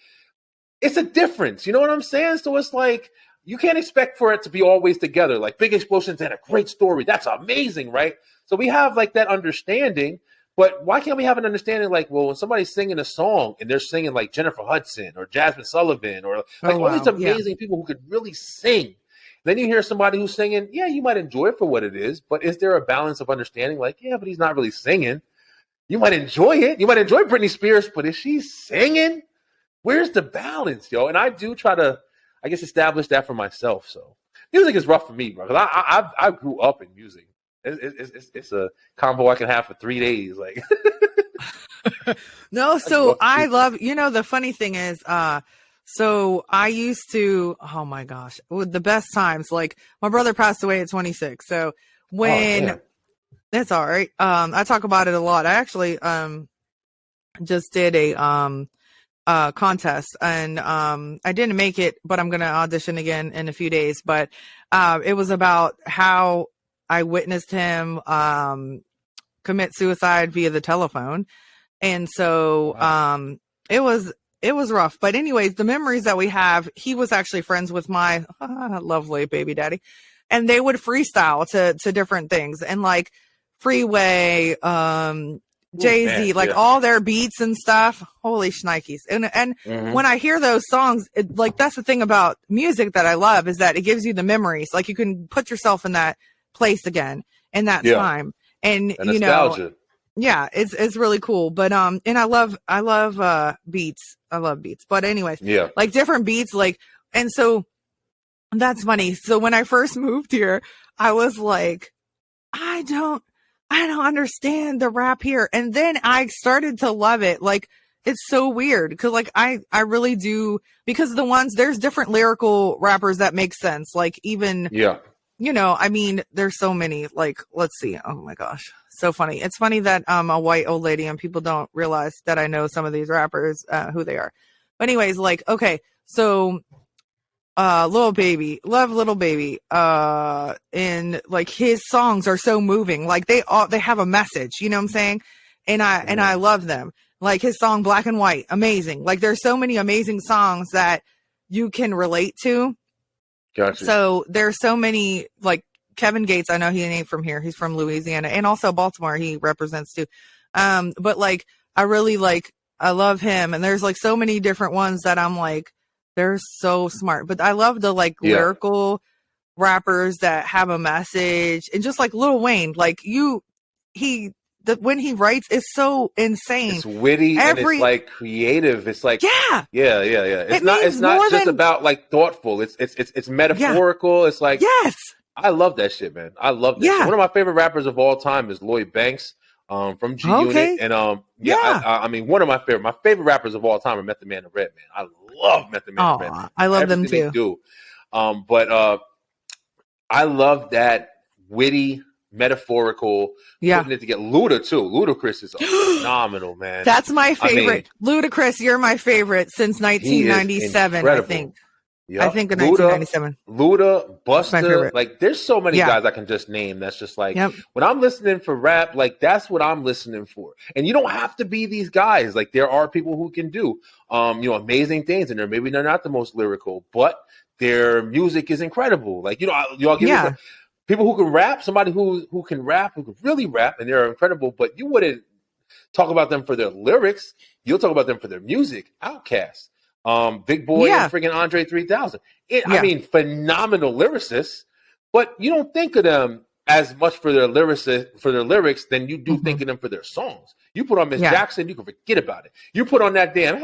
It's a difference. You know what I'm saying? So it's like, you can't expect for it to be always together. Like big explosions and a great story. That's amazing, right? So we have like that understanding, but why can't we have an understanding like, well, when somebody's singing a song and they're singing like Jennifer Hudson or Jasmine Sullivan or like all these amazing people who could really sing. Then you hear somebody who's singing, you might enjoy it for what it is, but is there a balance of understanding? Like, but he's not really singing. You might enjoy it. You might enjoy Britney Spears, but is she singing? Where's the balance, yo? And I do try to, I guess, establish that for myself. So music is rough for me, bro, because I grew up in music. It's a combo I can have for 3 days. Like, no, so I love, the funny thing is, so I used to, oh my gosh, with the best times, like my brother passed away at 26. So when that's all right. I talk about it a lot. I actually, just did a, contest and, I didn't make it, but I'm going to audition again in a few days, but, it was about how I witnessed him commit suicide via the telephone. And so it was rough. But anyways, the memories that we have, he was actually friends with my lovely baby daddy. And they would freestyle to different things. And like Freeway, Jay-Z, like all their beats and stuff. Holy shnikes. And when I hear those songs, like that's the thing about music that I love is that it gives you the memories. Like you can put yourself in that place again in that time. And nostalgia. It's really cool. But and I love beats. I love beats. But anyways, like different beats, like, and so that's funny. So when I first moved here, I was like, I don't understand the rap here. And then I started to love it. Like it's so weird because like I really do, because there's different lyrical rappers that make sense. Like even I mean, there's so many, like, let's see. Oh my gosh. So funny. It's funny that I'm a white old lady and people don't realize that I know some of these rappers, who they are. But anyways, like, okay. So, Lil Baby, love Lil Baby. And like his songs are so moving. Like they have a message, you know what I'm saying? And I love them. Like his song Black and White, amazing. Like there's so many amazing songs that you can relate to. Gotcha. So there's so many, like Kevin Gates, I know he ain't from here. He's from Louisiana and also Baltimore. He represents too. But like, I really I love him. And there's like so many different ones that I'm like, they're so smart. But I love the like lyrical rappers that have a message, and just like Lil Wayne, like when he writes is so insane. It's witty and it's like creative. It's like It's not just about like thoughtful. It's metaphorical. It's like I love that shit, man. I love that. Yeah. One of my favorite rappers of all time is Lloyd Banks, from G Unit, and I mean one of my favorite rappers of all time are Method Man and Redman. I love Method Man and Redman. I love them too. They do. But I love that witty, metaphorical, putting it together. Luda too. Ludacris is phenomenal, man. That's my favorite. I mean, Ludacris, you're my favorite since 1997, I think. I think in 1997. Luda, That's my Busta, favorite. like there's so many guys I can just name. That's just like when I'm listening for rap, like that's what I'm listening for. And you don't have to be these guys. Like there are people who can do, amazing things, and maybe they're not the most lyrical, but their music is incredible. Like y'all give me people who can rap, somebody who can rap, who can really rap, and they're incredible. But you wouldn't talk about them for their lyrics. You'll talk about them for their music. Outkast. Big Boy and freaking Andre 3000. I mean, phenomenal lyricists, but you don't think of them as much for their lyrics than you do think of them for their songs. You put on Miss Jackson, you can forget about it. You put on that damn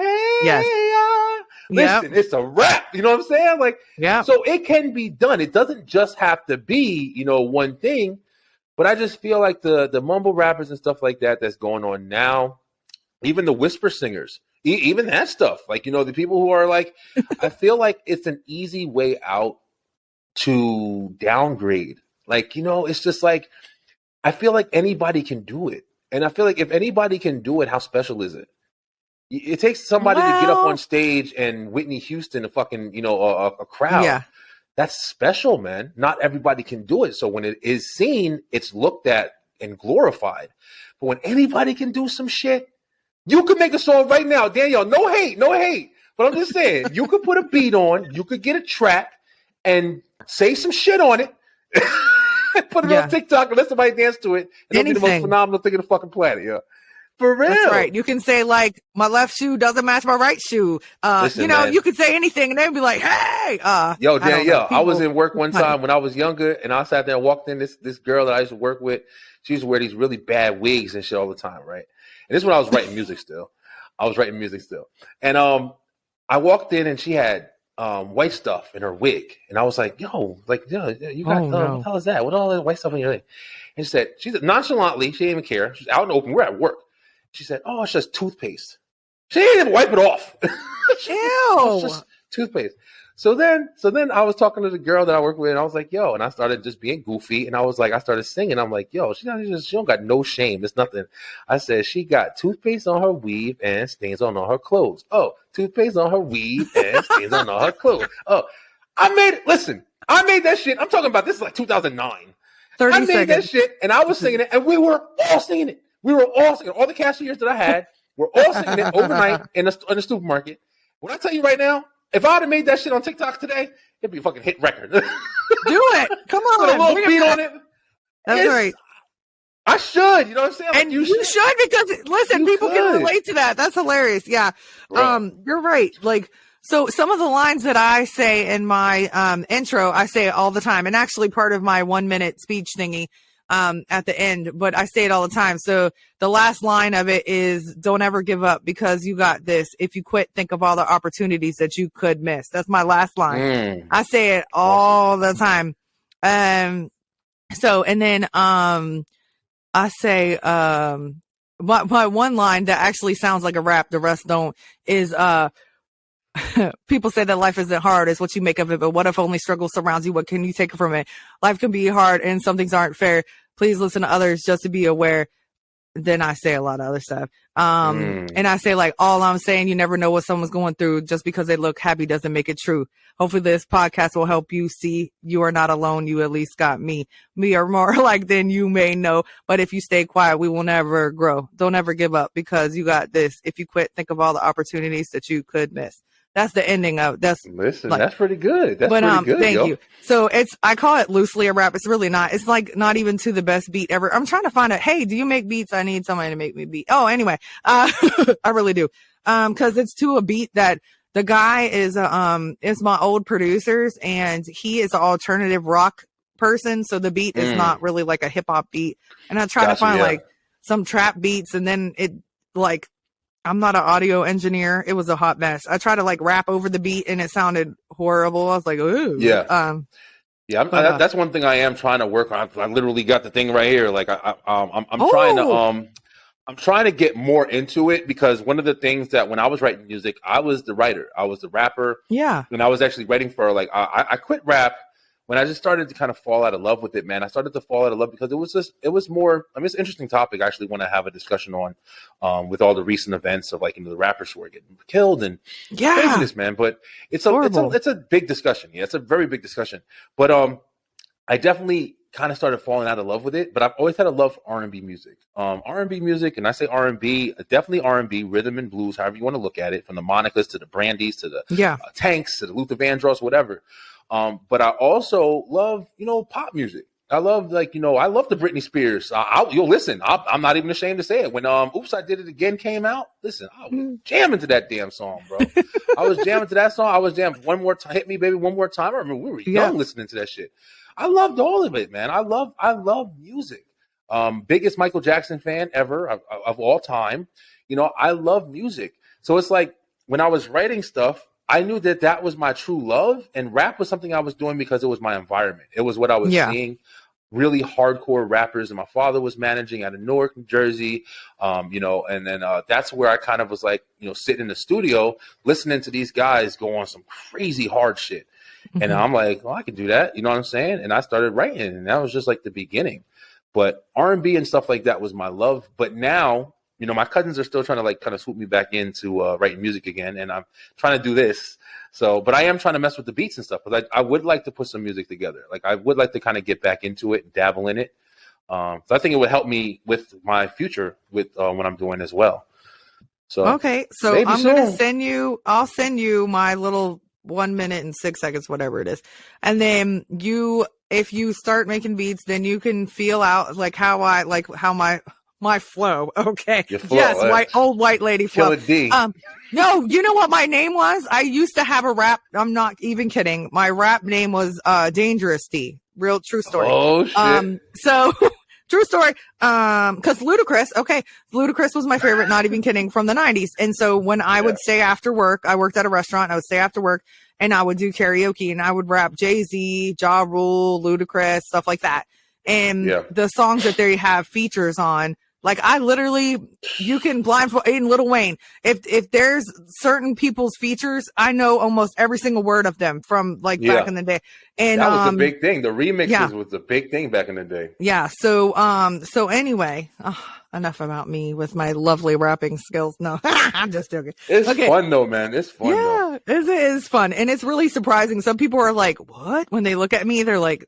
listen, it's a rap. You know what I'm saying? Like, so it can be done. It doesn't just have to be, one thing. But I just feel like the mumble rappers and stuff like that that's going on now, even the whisper singers. Even that stuff, like, the people who are like, I feel like it's an easy way out to downgrade. Like, it's just like, I feel like anybody can do it. And I feel like if anybody can do it, how special is it? It takes somebody to get up on stage and Whitney Houston a fucking, a crowd. Yeah. That's special, man. Not everybody can do it. So when it is seen, it's looked at and glorified. But when anybody can do some shit, you could make a song right now, Danielle. No hate. But I'm just saying, you could put a beat on, you could get a track, and say some shit on it, put it on TikTok, and let somebody dance to it, and it'll be the most phenomenal thing on the fucking planet. Yeah, for real. That's right. You can say like, my left shoe doesn't match my right shoe. Listen, man, you could say anything, and they'd be like, hey. Yo, Danielle, I was in work one time when I was younger, and I sat there and walked in. This girl that I used to work with, she used to wear these really bad wigs and shit all the time, right? And this is when I was writing music still. And I walked in and she had white stuff in her wig. And I was like, you got what the hell is that? What all that white stuff in your wig? And she said, nonchalantly, she didn't even care. She's out in the open. We're at work. She said, oh, it's just toothpaste. She didn't even wipe it off. Ew. It's just toothpaste. So then I was talking to the girl that I work with, and I was like, yo, and I started just being goofy, and I started singing. I'm like, yo, she don't got no shame. It's nothing. I said, she got toothpaste on her weave and stains on all her clothes. Oh, toothpaste on her weave and stains on all her clothes. Oh, I made that shit. I'm talking about this is like 2009. 30 I made seconds. that shit, and I was singing it, and we were all singing it. All the cashiers that I had were all singing it overnight in the supermarket. When I tell you right now, if I would have made that shit on TikTok today, it'd be a fucking hit record. Do it. Come on. Put a little beat on it. That's right. I should. You know what I'm saying? And you should because, listen, people can relate to that. That's hilarious. Yeah. Right. You're right. Like, so some of the lines that I say in my intro, I say it all the time. And actually part of my 1-minute speech thingy at the end, but I say it all the time. So the last line of it is, don't ever give up because you got this. If you quit, think of all the opportunities that you could miss. That's my last line. I say it all the time. So, and then, I say, my one line that actually sounds like a rap, the rest don't, is, people say that life isn't hard, it's what you make of it, but what if only struggle surrounds you? What can you take from it? Life can be hard and some things aren't fair. Please listen to others just to be aware. Then I say a lot of other stuff. And I say like, all I'm saying, you never know what someone's going through. Just because they look happy doesn't make it true. Hopefully this podcast will help you see you are not alone. You at least got me. Me are more like than you may know. But if you stay quiet, we will never grow. Don't ever give up because you got this. If you quit, think of all the opportunities that you could miss. That's the ending of Listen, that's pretty good. That's pretty good. Thank you. So I call it loosely a rap. It's really not. It's like not even to the best beat ever. I'm trying to find out, hey, do you make beats? I need somebody to make me beat. Oh, anyway, I really do. Cause it's to a beat that the guy is my old producers and he is an alternative rock person. So the beat is not really like a hip hop beat. And I try to find like some trap beats and then it like, I'm not an audio engineer. It was a hot mess. I tried to like rap over the beat and it sounded horrible. I was like, ooh. Yeah. That's one thing I am trying to work on. I literally got the thing right here. Like I'm trying to get more into it because one of the things that when I was writing music, I was the writer. I was the rapper. Yeah. And I was actually writing for like, I quit rap when I just started to kind of fall out of love with it, man, I started to fall out of love because it was more, I mean, it's an interesting topic. I actually want to have a discussion on, with all the recent events of like, the rappers who are getting killed and craziness, man. But it's a big discussion. Yeah, it's a very big discussion. But, I definitely kind of started falling out of love with it, but I've always had a love for R&B music. R&B music, and I say R&B, definitely R&B, rhythm and blues, however you want to look at it, from the Monicas to the Brandys to the Tanks to the Luther Vandross, whatever. But I also love, pop music. I love I love the Britney Spears. You'll listen. I'm not even ashamed to say it. When Oops, I Did It Again came out, listen, I was jamming to that damn song, bro. I was jamming to that song. I was jamming One More Time, Hit Me Baby One More Time. I remember we were young listening to that shit. I loved all of it, man. I love music. Biggest Michael Jackson fan ever of all time. I love music. So it's like when I was writing stuff, I knew that was my true love, and rap was something I was doing because it was my environment. It was what I was seeing. Really hardcore rappers, and my father was managing out of Newark, New Jersey. And then that's where I kind of was like, sitting in the studio listening to these guys go on some crazy hard shit. And I'm like, well, I can do that. You know what I'm saying? And I started writing, and that was just like the beginning. But R&B and stuff like that was my love. But now, my cousins are still trying to like kind of swoop me back into writing music again. And I'm trying to do this. So, but I am trying to mess with the beats and stuff, because I would like to put some music together. Like I would like to kind of get back into it and dabble in it. So I think it would help me with my future with what I'm doing as well. So, okay. So I'm going to I'll send you my little 1 minute and 6 seconds, whatever it is. And then if you start making beats, then you can feel out like how my flow. Okay. Flow, yes. Old white lady flow. D. No, you know what my name was? I used to have a rap. I'm not even kidding. My rap name was, Dangerous D. Real true story. Oh shit. So true story. Cause Ludacris was my favorite, not even kidding, from the 90s. And so when I would stay after work, I worked at a restaurant, I would stay after work and I would do karaoke, and I would rap Jay-Z, Ja Rule, Ludacris, stuff like that. And the songs that they have features on, like I literally, you can blindfold in Lil Wayne. If there's certain people's features, I know almost every single word of them from like back in the day. And that was the big thing. The remixes was the big thing back in the day. Yeah. So anyway, enough about me with my lovely rapping skills. No, I'm just joking. It's fun though, man. It's fun. Yeah, it is fun. And it's really surprising. Some people are like, what? When they look at me, they're like,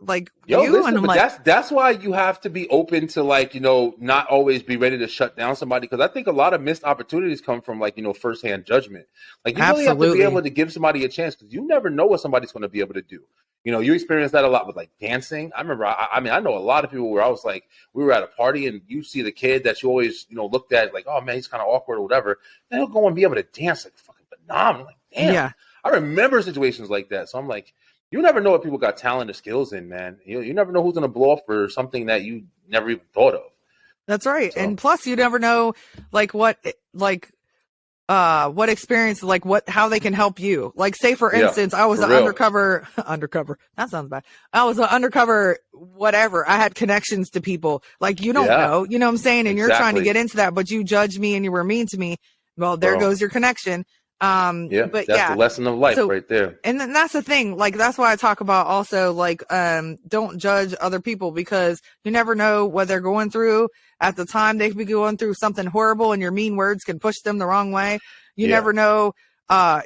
like yo, you? listen, and I'm but like, that's why you have to be open to like, not always be ready to shut down somebody. Cause I think a lot of missed opportunities come from like, firsthand judgment. Like you really have to be able to give somebody a chance, because you never know what somebody's going to be able to do. You experience that a lot with like dancing. I remember, I know a lot of people where I was like, we were at a party and you see the kid that you always, looked at like, oh man, he's kind of awkward or whatever. Then he'll go and be able to dance like fucking phenomenal. Like, damn. Yeah. I remember situations like that. So I'm like, you never know what people got talent or skills in, man. You never know who's going to blow up for something that you never even thought of. That's right. So. And plus you never know what experience, how they can help you. Like say for instance, I was an undercover, that sounds bad. I was an undercover, whatever. I had connections to people. Like you don't know, you know what I'm saying? And you're trying to get into that, but you judged me and you were mean to me. Well, there goes your connection. But that's the lesson of life right there. And then that's the thing. Like, that's why I talk about also, don't judge other people, because you never know what they're going through at the time. They could be going through something horrible and your mean words can push them the wrong way. You never know.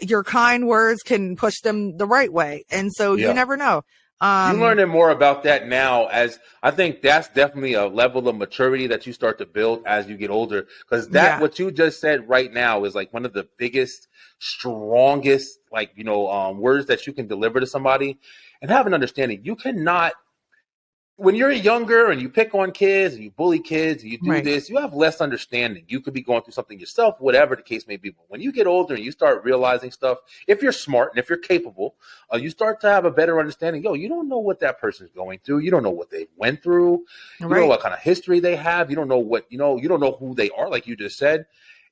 Your kind words can push them the right way. And so you never know. You're learning more about that now, as I think that's definitely a level of maturity that you start to build as you get older. Because what you just said right now is like one of the biggest, strongest, words that you can deliver to somebody, and have an understanding. You cannot, when you're younger and you pick on kids and you bully kids and you do this, you have less understanding. You could be going through something yourself, whatever the case may be. But when you get older and you start realizing stuff, if you're smart and if you're capable, you start to have a better understanding. You don't know what that person's going through. You don't know what they went through. You don't know what kind of history they have. You don't know what, you don't know who they are, like you just said.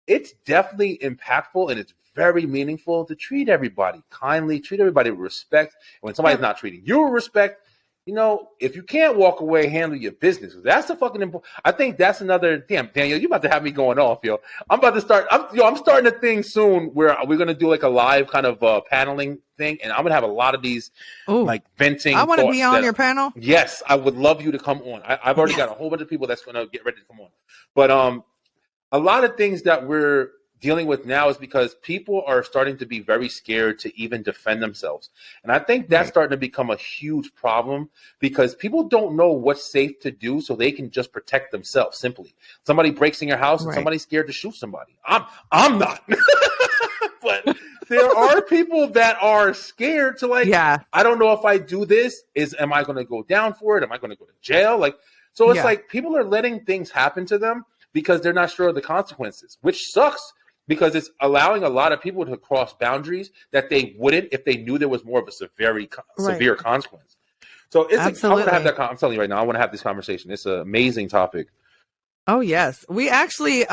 It's definitely impactful, and it's very meaningful to treat everybody kindly, treat everybody with respect. And when somebody's not treating you with respect, if you can't walk away, handle your business. That's the fucking important. I think that's another. Damn, Danielle, you about to have me going off, yo. I'm about to start. I'm starting a thing soon where we're gonna do like a live kind of paneling thing, and I'm gonna have a lot of these like venting. I want to be on your panel. Yes, I would love you to come on. I've already got a whole bunch of people that's gonna get ready to come on, but a lot of things that we're dealing with now is because people are starting to be very scared to even defend themselves. And I think that's starting to become a huge problem because people don't know what's safe to do, so they can just protect themselves simply. Somebody breaks in your house and somebody's scared to shoot somebody. I'm not. But there are people that are scared to I don't know if I do this, am I going to go down for it? Am I going to go to jail? So it's like people are letting things happen to them because they're not sure of the consequences, which sucks. Because it's allowing a lot of people to cross boundaries that they wouldn't if they knew there was more of a severe consequence. So it's I want to have that. I'm telling you right now, I want to have this conversation. It's an amazing topic. Oh yes, we actually.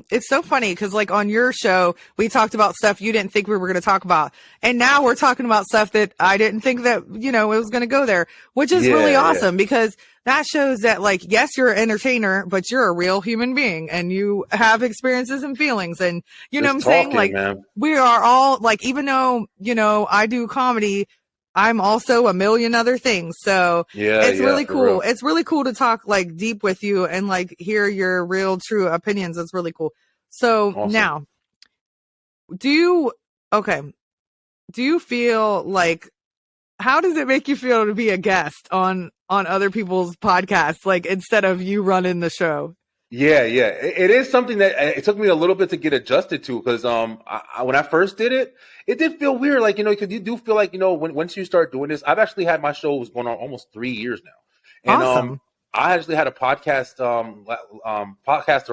It's so funny because on your show, we talked about stuff you didn't think we were going to talk about, and now we're talking about stuff that I didn't think that it was going to go there, which is really awesome because that shows that yes, you're an entertainer, but you're a real human being and you have experiences and feelings, and you know what I'm saying. Man. We are all even though I do comedy, I'm also a million other things. So it's really cool. It's really cool to talk deep with you and hear your real true opinions. It's really cool. So now do you feel how does it make you feel to be a guest on other people's podcasts, instead of you running the show? Yeah. It is something that it took me a little bit to get adjusted to because when I first did it, it did feel weird. Because you do feel once you start doing this, I've actually had my shows going on almost 3 years now. And awesome. I actually had a podcaster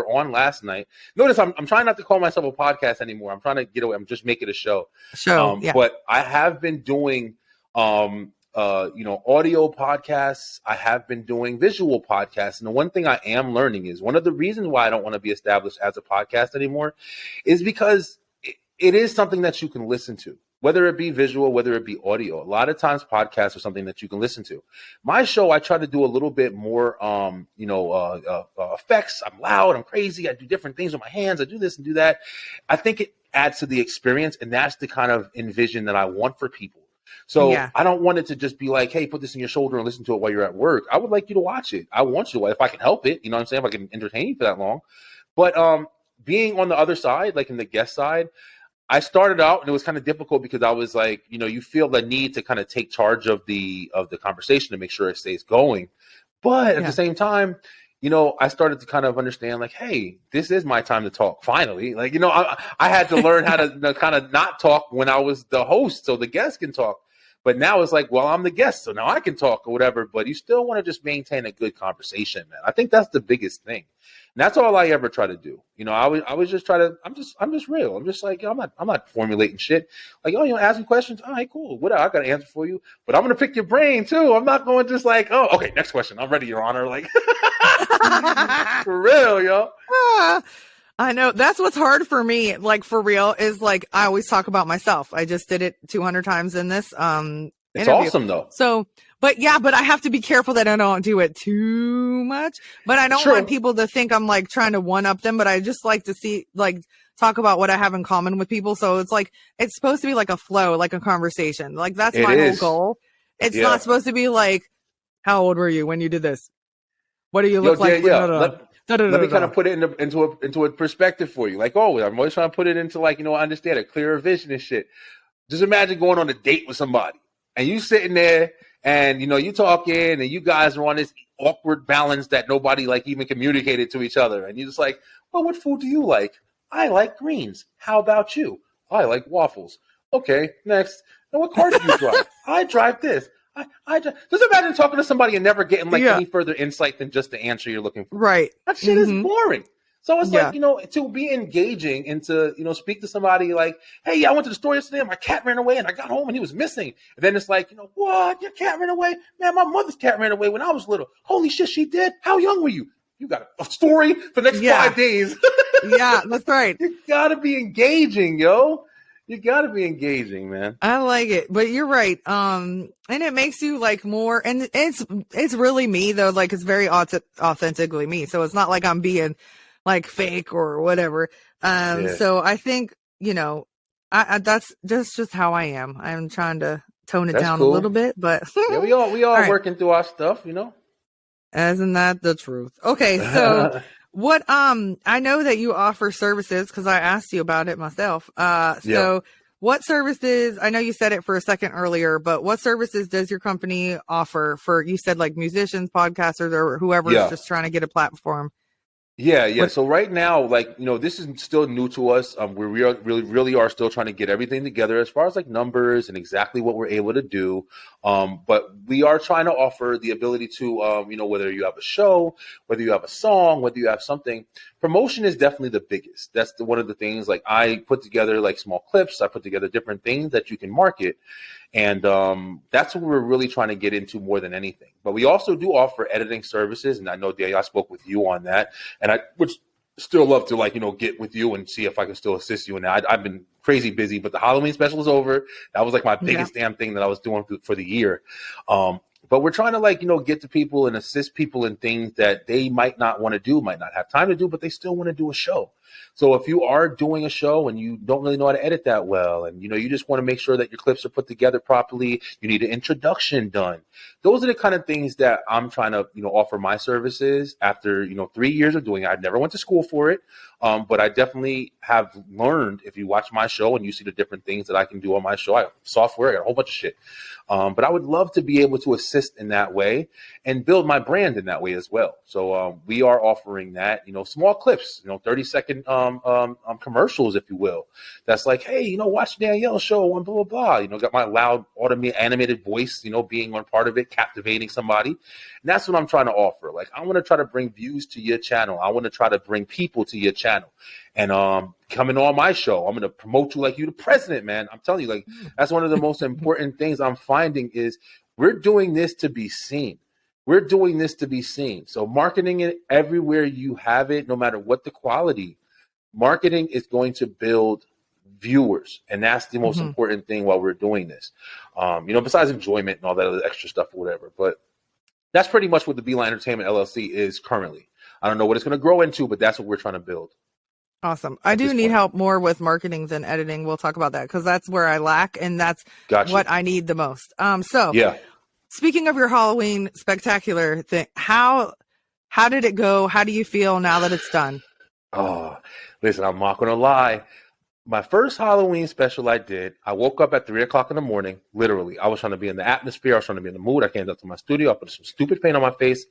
on last night. Notice I'm trying not to call myself a podcast anymore. I'm trying to get away. I'm just making a show. But I have been doing audio podcasts. I have been doing visual podcasts. And the one thing I am learning is one of the reasons why I don't want to be established as a podcast anymore is because it is something that you can listen to, whether it be visual, whether it be audio. A lot of times podcasts are something that you can listen to. My show, I try to do a little bit more, effects. I'm loud. I'm crazy. I do different things with my hands. I do this and do that. I think it adds to the experience. And that's the kind of envision that I want for people. So I don't want it to just be hey, put this in your shoulder and listen to it while you're at work. I would like you to watch it. I want you to, if I can help it, you know what I'm saying? If I can entertain you for that long. But being on the other side, in the guest side, I started out and it was kind of difficult because I was you feel the need to kind of take charge of the conversation to make sure it stays going. But at the same time, I started to kind of understand hey, this is my time to talk. Finally, I had to learn how to kind of not talk when I was the host so the guest can talk. But now it's well, I'm the guest, so now I can talk or whatever. But you still want to just maintain a good conversation, man. I think that's the biggest thing. And that's all I ever try to do. I was just try to. I'm just real. I'm just I'm not formulating shit. Ask me questions. All right, cool. Whatever. I got an answer for you. But I'm gonna pick your brain too. I'm not going just oh, okay, next question. I'm ready, Your Honor. For real, yo. I know that's what's hard for me. For real is I always talk about myself. I just did it 200 times in this It's interview. awesome though. So, but I have to be careful that I don't do it too much. But I don't want people to think I'm trying to one up them. But I just like to see talk about what I have in common with people. So it's it's supposed to be a flow, a conversation. That's my whole goal. It's not supposed to be how old were you when you did this? What do you look like? Let me kind of put it into a perspective for you. I'm always trying to put it into understand a clearer vision and shit. Just imagine going on a date with somebody and you sitting there and you talking and you guys are on this awkward balance that nobody even communicated to each other. And you're just well, what food do you like? I like greens. How about you? I like waffles. Okay, next. Now what car do you drive? I drive this. Just imagine talking to somebody and never getting any further insight than just the answer you're looking for. Right. That shit is boring. So it's to be engaging and to, speak to somebody hey, I went to the store yesterday and my cat ran away and I got home and he was missing. And then it's what? Your cat ran away? Man, my mother's cat ran away when I was little. Holy shit, she did? How young were you? You got a story for the next 5 days. Yeah, that's right. You got to be engaging, yo. You gotta be engaging, man. I like it, but you're right. And it makes you like more, and it's really me though. Like it's very authentically me. So it's not like I'm being like fake or whatever. Yeah. So I think, I that's just how I am. I'm trying to tone it That's down a cool. little bit, but Yeah, we all all right. working through our stuff, you know. Isn't that the truth? Okay, so what I know that you offer services because I asked you about it myself. Yeah. So what services, I know you said it for a second earlier, but what services does your company offer for, you said like musicians, podcasters, or whoever's Yeah. just trying to get a platform? Yeah, yeah. What So right now, like, this is still new to us. We really are still trying to get everything together as far as like numbers and exactly what we're able to do. But we are trying to offer the ability to, whether you have a show, whether you have a song, whether you have something, promotion is definitely the biggest. That's one of the things. Like I put together like small clips. I put together different things that you can market. And that's what we're really trying to get into more than anything. But we also do offer editing services. And I know, Danielle, I spoke with you on that. And I would still love to, get with you and see if I can still assist you in that. I've been crazy busy, but the Halloween special is over. That was like my biggest damn thing that I was doing for the year. But we're trying to, get to people and assist people in things that they might not want to do, might not have time to do, but they still want to do a show. So if you are doing a show and you don't really know how to edit that well, and, you just want to make sure that your clips are put together properly, you need an introduction done. Those are the kind of things that I'm trying to, offer my services after, 3 years of doing it. I never went to school for it. But I definitely have learned, if you watch my show and you see the different things that I can do on my show, I have software, I got a whole bunch of shit. But I would love to be able to assist in that way and build my brand in that way as well. So we are offering that, small clips, 30-second commercials, if you will. That's like, hey, watch Danielle's show on blah, blah, blah. Got my loud, animated voice, being one part of it, captivating somebody. And that's what I'm trying to offer. Like, I want to try to bring views to your channel. I want to try to bring people to your channel. And coming on my show, I'm going to promote you like you the president, man. I'm telling you, like, that's one of the most important things I'm finding is we're doing this to be seen. We're doing this to be seen. So marketing it everywhere you have it, no matter what the quality, marketing is going to build viewers. And that's the most important thing while we're doing this. Besides enjoyment and all that other extra stuff or whatever. But that's pretty much what the Beeline Entertainment LLC is currently. I don't know what it's going to grow into, but that's what we're trying to build. Awesome. I do need help more with marketing than editing. We'll talk about that because that's where I lack and that's what I need the most. Yeah. Speaking of your Halloween spectacular thing, how did it go? How do you feel now that it's done? Oh, listen, I'm not going to lie. My first Halloween special I did, I woke up at 3 o'clock in the morning. Literally, I was trying to be in the atmosphere. I was trying to be in the mood. I came up to my studio. I put some stupid paint on my face,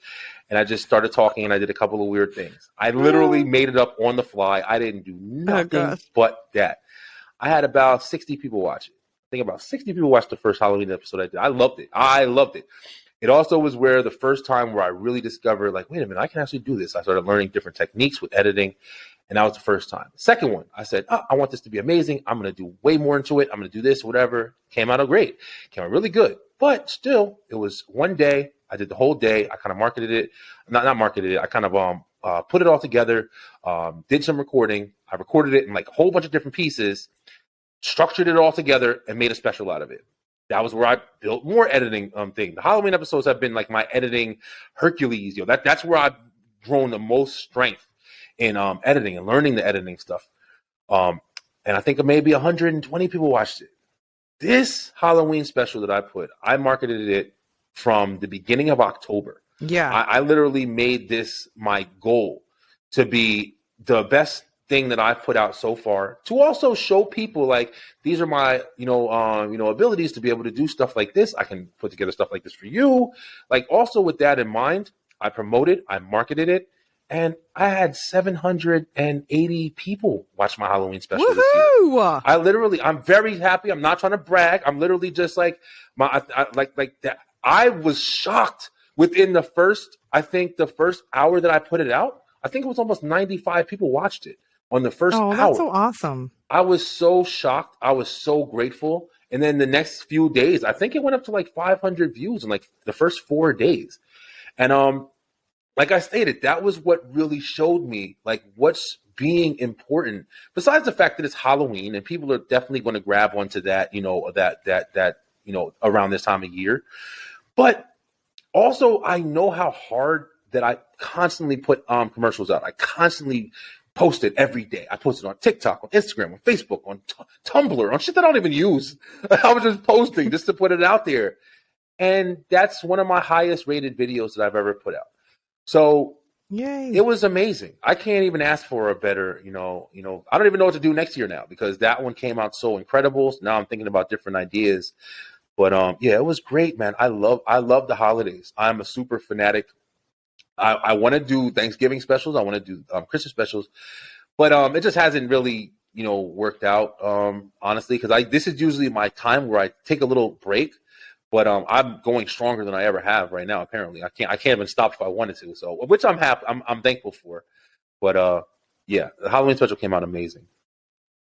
and I just started talking, and I did a couple of weird things. I literally made it up on the fly. I didn't do nothing but that. I had about 60 people watch it. I think about 60 people watched the first Halloween episode I did. I loved it. It also was where the first time where I really discovered, like, wait a minute, I can actually do this. I started learning different techniques with editing. And that was the first time. The second one, I said, I want this to be amazing. I'm going to do way more into it. I'm going to do this, whatever. Came out great. Came out really good. But still, it was one day. I did the whole day. I kind of marketed it. Not marketed it. I kind of put it all together, did some recording. I recorded it in like a whole bunch of different pieces, structured it all together, and made a special out of it. That was where I built more editing thing. The Halloween episodes have been like my editing Hercules. That's where I've grown the most strength in editing and learning the editing stuff. And I think maybe 120 people watched it. This Halloween special that I put, I marketed it from the beginning of October. Yeah. I literally made this my goal to be the best thing that I've put out so far, to also show people like these are my abilities to be able to do stuff like this. I can put together stuff like this for you. Like, also with that in mind, I promoted, I marketed it, and I had 780 people watch my Halloween special this year. I'm very happy. I'm not trying to brag. I'm literally just like that. I was shocked within the first hour that I put it out. I think it was almost 95 people watched it on the first hour. Oh, that's so awesome. I was so shocked. I was so grateful. And then the next few days, I think it went up to like 500 views in like the first 4 days. And like I stated, that was what really showed me like what's being important. Besides the fact that it's Halloween and people are definitely going to grab onto that, around this time of year. But also, I know how hard that I constantly put commercials out. I constantly post it every day. I post it on TikTok, on Instagram, on Facebook, on Tumblr, on shit that I don't even use. I was just posting just to put it out there. And that's one of my highest rated videos that I've ever put out. So yay. It was amazing. I can't even ask for a better, I don't even know what to do next year now because that one came out so incredible. So now I'm thinking about different ideas. But it was great, man. I love the holidays. I'm a super fanatic. I want to do Thanksgiving specials. I want to do Christmas specials, but it just hasn't really, worked out, honestly, because this is usually my time where I take a little break. But I'm going stronger than I ever have right now. Apparently, I can't even stop if I wanted to. So, which I'm happy. I'm thankful for. But the Halloween special came out amazing.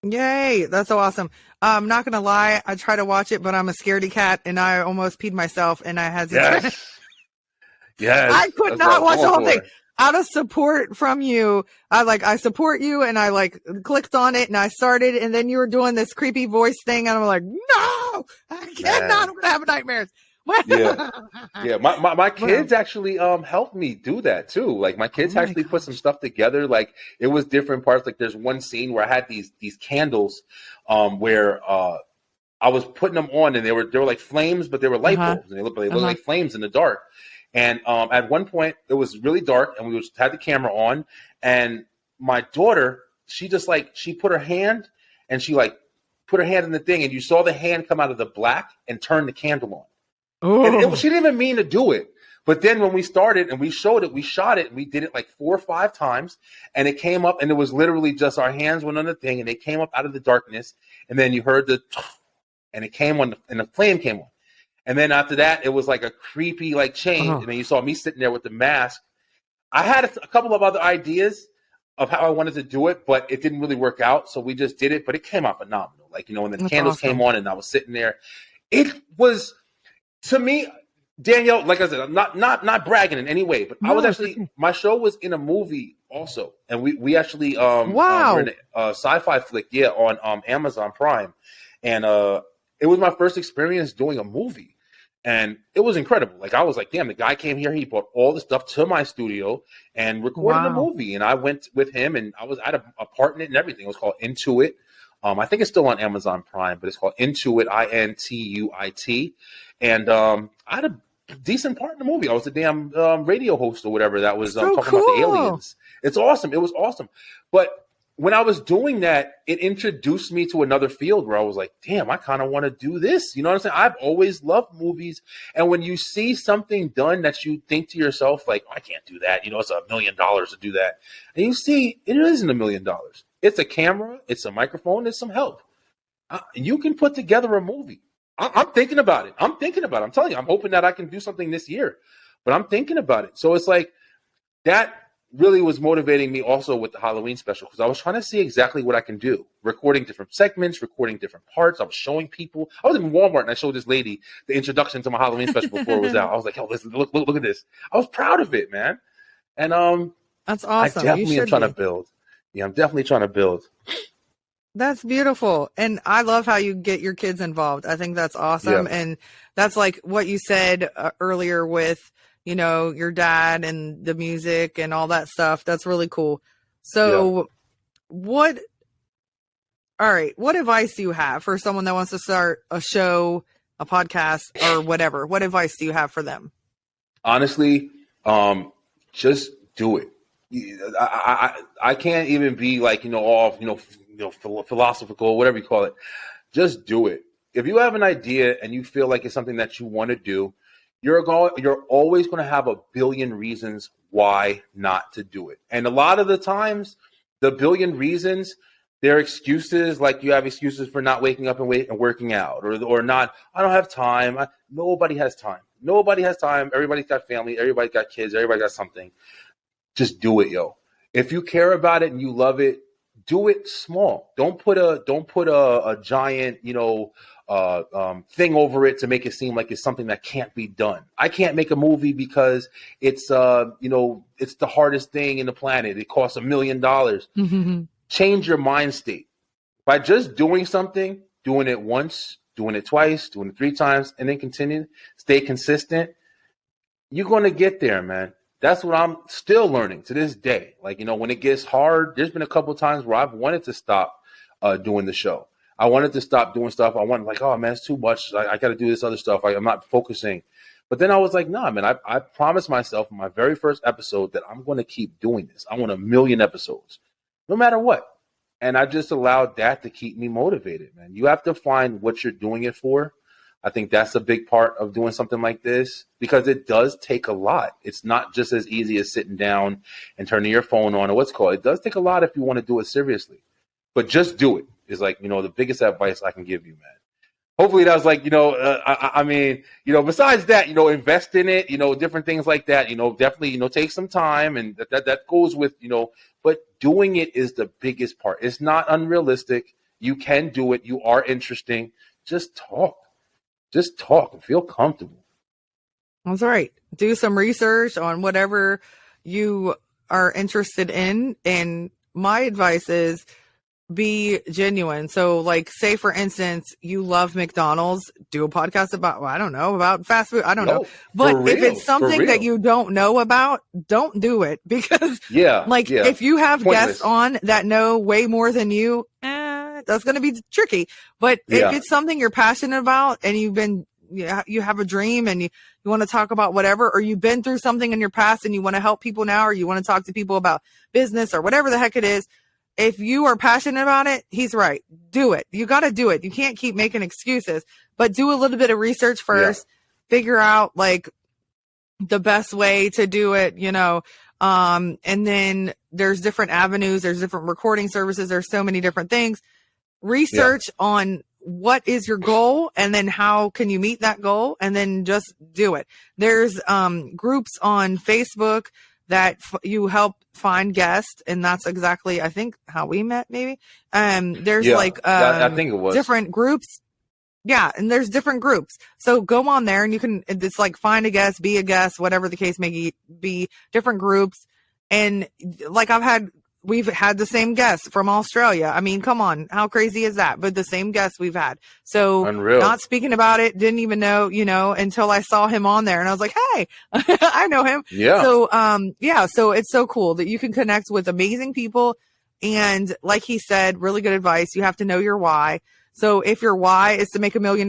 Yay, that's so awesome. I'm not gonna lie, I try to watch it, but I'm a scaredy cat, and I almost peed myself, and I had to. Yes, I could not watch the whole thing. Out of support from you, I support you, and I clicked on it, and I started, and then you were doing this creepy voice thing, and I'm like, no, I cannot. I'm gonna have nightmares. Yeah. My kids actually helped me do that too. Like my kids actually put some stuff together. Like it was different parts. Like there's one scene where I had these candles, where I was putting them on, and they were like flames, but they were light bulbs, and they looked like flames in the dark. And at one point, it was really dark, and we had the camera on. And my daughter, she put her hand, and she put her hand in the thing, and you saw the hand come out of the black and turn the candle on. And she didn't even mean to do it. But then when we started and we showed it, we shot it, and we did it like 4 or 5 times, and it came up, and it was literally just our hands went on the thing, and they came up out of the darkness, and then you heard and it came on, and the flame came on. And then after that, it was like a creepy change. And then you saw me sitting there with the mask. I had a couple of other ideas of how I wanted to do it, but it didn't really work out. So we just did it, but it came out phenomenal. When the candles came on and I was sitting there, it was, to me, Danielle, like I said, I'm not bragging in any way, but I was actually, my show was in a movie also. And we actually, were in a sci-fi flick, on Amazon Prime. And it was my first experience doing a movie. And it was incredible. I was like, damn, the guy came here. He brought all the stuff to my studio and recorded a movie. And I went with him, and I had a part in it and everything. It was called Intuit. I think it's still on Amazon Prime, but it's called Intuit, Intuit. And I had a decent part in the movie. I was a damn radio host or whatever that was talking about the aliens. It's awesome. It was awesome. But when I was doing that, it introduced me to another field where I was like, damn, I kind of want to do this. You know what I'm saying? I've always loved movies. And when you see something done that you think to yourself, like, I can't do that. It's $1 million to do that. And you see, it isn't $1 million. It's a camera. It's a microphone. It's some help. You can put together a movie. I'm thinking about it. I'm telling you, I'm hoping that I can do something this year. But I'm thinking about it. So it's like that really was motivating me also with the Halloween special, because I was trying to see exactly what I can do. Recording different segments, recording different parts. I was showing people. I was in Walmart and I showed this lady the introduction to my Halloween special before it was out. I was like, yo, listen, look at this. I was proud of it, man. And that's awesome. I definitely am trying to build. Yeah, I'm definitely trying to build. That's beautiful. And I love how you get your kids involved. I think that's awesome. Yeah. And that's like what you said earlier with, your dad and the music and all that stuff. That's really cool. So what advice do you have for someone that wants to start a show, a podcast, or whatever? What advice do you have for them? Honestly, just do it. I can't even be all, philosophical, whatever you call it. Just do it. If you have an idea and you feel like it's something that you want to do, you're always going to have a billion reasons why not to do it. And a lot of the times, the billion reasons, they're excuses. Like you have excuses for not waking up and working out, or not. I don't have time. Nobody has time. Nobody has time. Everybody's got family. Everybody's got kids. Everybody got something. Just do it, yo. If you care about it and you love it, do it small. Don't put a giant, thing over it to make it seem like it's something that can't be done. I can't make a movie because it's it's the hardest thing in the planet. It costs $1 million. Mm-hmm. Change your mind state by just doing something, doing it once, doing it twice, doing it 3 times, and then continue. Stay consistent. You're going to get there, man. That's what I'm still learning to this day. Like, when it gets hard, there's been a couple of times where I've wanted to stop doing the show. I wanted to stop doing stuff. I wanted oh, man, it's too much. I got to do this other stuff. I'm not focusing. But then I was like, nah, man, I promised myself in my very first episode that I'm going to keep doing this. I want 1 million episodes, no matter what. And I just allowed that to keep me motivated, man. You have to find what you're doing it for. I think that's a big part of doing something like this because it does take a lot. It's not just as easy as sitting down and turning your phone on or what's called. It does take a lot if you want to do it seriously. But just do it is like, the biggest advice I can give you, man. Hopefully that was like, besides that, invest in it, different things like that, definitely, take some time and that goes with, but doing it is the biggest part. It's not unrealistic. You can do it. You are interesting. Just talk and feel comfortable. That's right. Do some research on whatever you are interested in. And my advice is be genuine. So like, say for instance, you love McDonald's, do a podcast about fast food. I don't know. But if it's something that you don't know about, don't do it because if you have guests on that know way more than you, that's going to be tricky. But if it's something you're passionate about and you have a dream and you want to talk about whatever, or you've been through something in your past and you want to help people now, or you want to talk to people about business or whatever the heck it is, if you are passionate about it, he's right. Do it. You got to do it. You can't keep making excuses, but do a little bit of research first, figure out like the best way to do it, and then there's different avenues. There's different recording services. There's so many different things. Research on what is your goal and then how can you meet that goal, and then just do it. There's groups on Facebook that you help find guests, and that's exactly, I think, how we met, maybe. There's I think it was different groups. Yeah, and there's different groups. So go on there and it's like find a guest, be a guest, whatever the case may be, different groups. And like we've had the same guest from Australia. I mean, come on, how crazy is that? But the same guest we've had. So Unreal. Not speaking about it, didn't even know, until I saw him on there and I was like, hey, I know him. Yeah. So, so it's so cool that you can connect with amazing people. And like he said, really good advice. You have to know your why. So if your why is to make $1 million,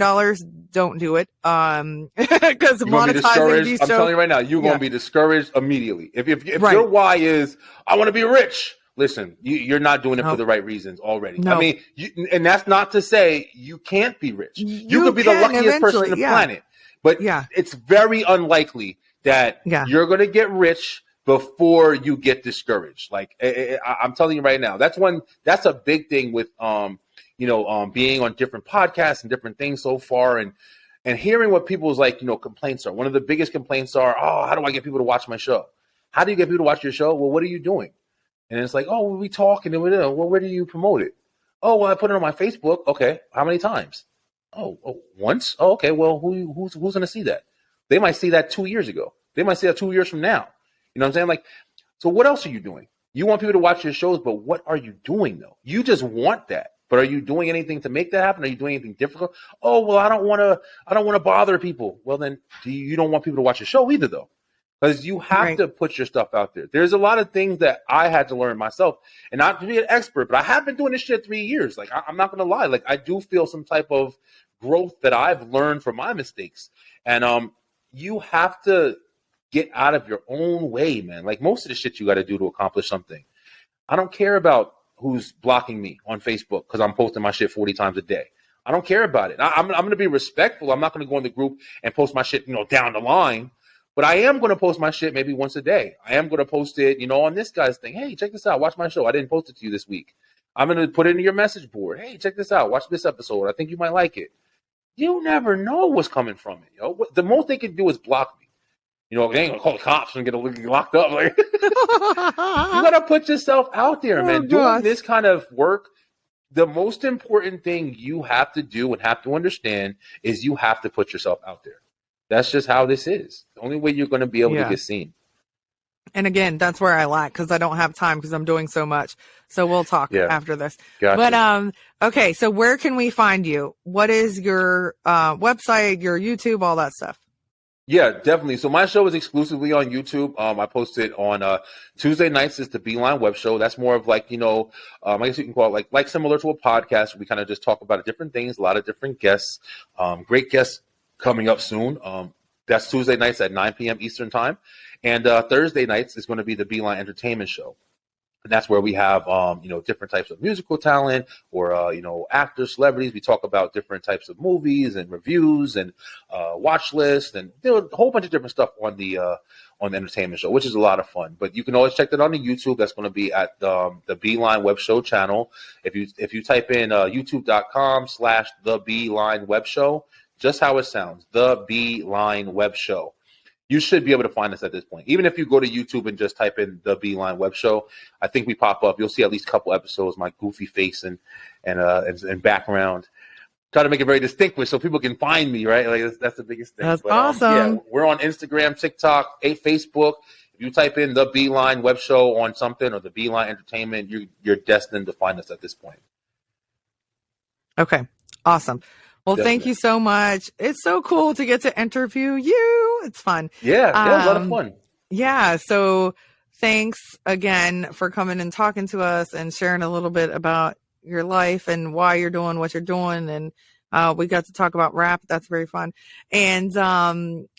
don't do it. Because monetizing these shows, I'm telling you right now, you're going to be discouraged immediately. If your why is, I want to be rich, listen, you're not doing it for the right reasons already. No. I mean, and that's not to say you can't be rich. You could be the luckiest person on the planet, but it's very unlikely that you're going to get rich before you get discouraged. Like I'm telling you right now, that's a big thing with, being on different podcasts and different things so far, and hearing what people's complaints are. One of the biggest complaints are, oh, how do I get people to watch my show? How do you get people to watch your show? Well, what are you doing? And it's like, oh, we talk, and then well, where do you promote it? Oh, well, I put it on my Facebook. Okay, how many times? Oh, once. Oh, okay. Well, who's going to see that? They might see that 2 years ago. They might see that 2 years from now. You know what I'm saying? Like, so what else are you doing? You want people to watch your shows, but what are you doing though? You just want that. But are you doing anything to make that happen? Are you doing anything difficult? Oh, well, I don't want to bother people. Well, then you don't want people to watch your show either, though, because you have to put your stuff out there. There's a lot of things that I had to learn myself, and not to be an expert, but I have been doing this shit 3 years. Like, I'm not going to lie. Like, I do feel some type of growth that I've learned from my mistakes. And you have to get out of your own way, man. Like, most of the shit you got to do to accomplish something. I don't care about who's blocking me on Facebook because I'm posting my shit 40 times a day. I don't care about it. I'm going to be respectful. I'm not going to go in the group and post my shit, down the line. But I am going to post my shit maybe once a day. I am going to post it, on this guy's thing. Hey, check this out. Watch my show. I didn't post it to you this week. I'm going to put it in your message board. Hey, check this out. Watch this episode. I think you might like it. You never know what's coming from it, yo. The most they can do is block me. You know, they ain't gonna call the cops and get locked up. Like, you gotta put yourself out there, man. Doing this kind of work, the most important thing you have to do and have to understand is you have to put yourself out there. That's just how this is. The only way you're going to be able to get seen. And again, that's where I lack because I don't have time because I'm doing so much. So we'll talk after this. Gotcha. But okay, so where can we find you? What is your website, your YouTube, all that stuff? Yeah, definitely. So my show is exclusively on YouTube. I post it on Tuesday nights. Is the Beeline Web Show. That's more of like, I guess you can call it like similar to a podcast. We kind of just talk about different things, a lot of different guests, great guests coming up soon. That's Tuesday nights at 9 p.m. Eastern time. And Thursday nights is going to be the Beeline Entertainment Show. And that's where we have, different types of musical talent or, actors, celebrities. We talk about different types of movies and reviews and watch lists and a whole bunch of different stuff on the entertainment show, which is a lot of fun. But you can always check that on the YouTube. That's going to be at the Beeline Web Show channel. If you type in youtube.com/the Beeline Web Show, just how it sounds, the Beeline Web Show. You should be able to find us at this point. Even if you go to YouTube and just type in the Beeline Web Show, I think we pop up. You'll see at least a couple episodes, my goofy face and background. Try to make it very distinguished so people can find me, right? Like that's the biggest thing. That's awesome. We're on Instagram, TikTok, Facebook. If you type in the Beeline Web Show on something or the Beeline Entertainment, you're destined to find us at this point. Okay, awesome. Well, Thank you so much. It's so cool to get to interview you. It's fun. Yeah, it was a lot of fun. Yeah, so thanks again for coming and talking to us and sharing a little bit about your life and why you're doing what you're doing. And we got to talk about rap. That's very fun. And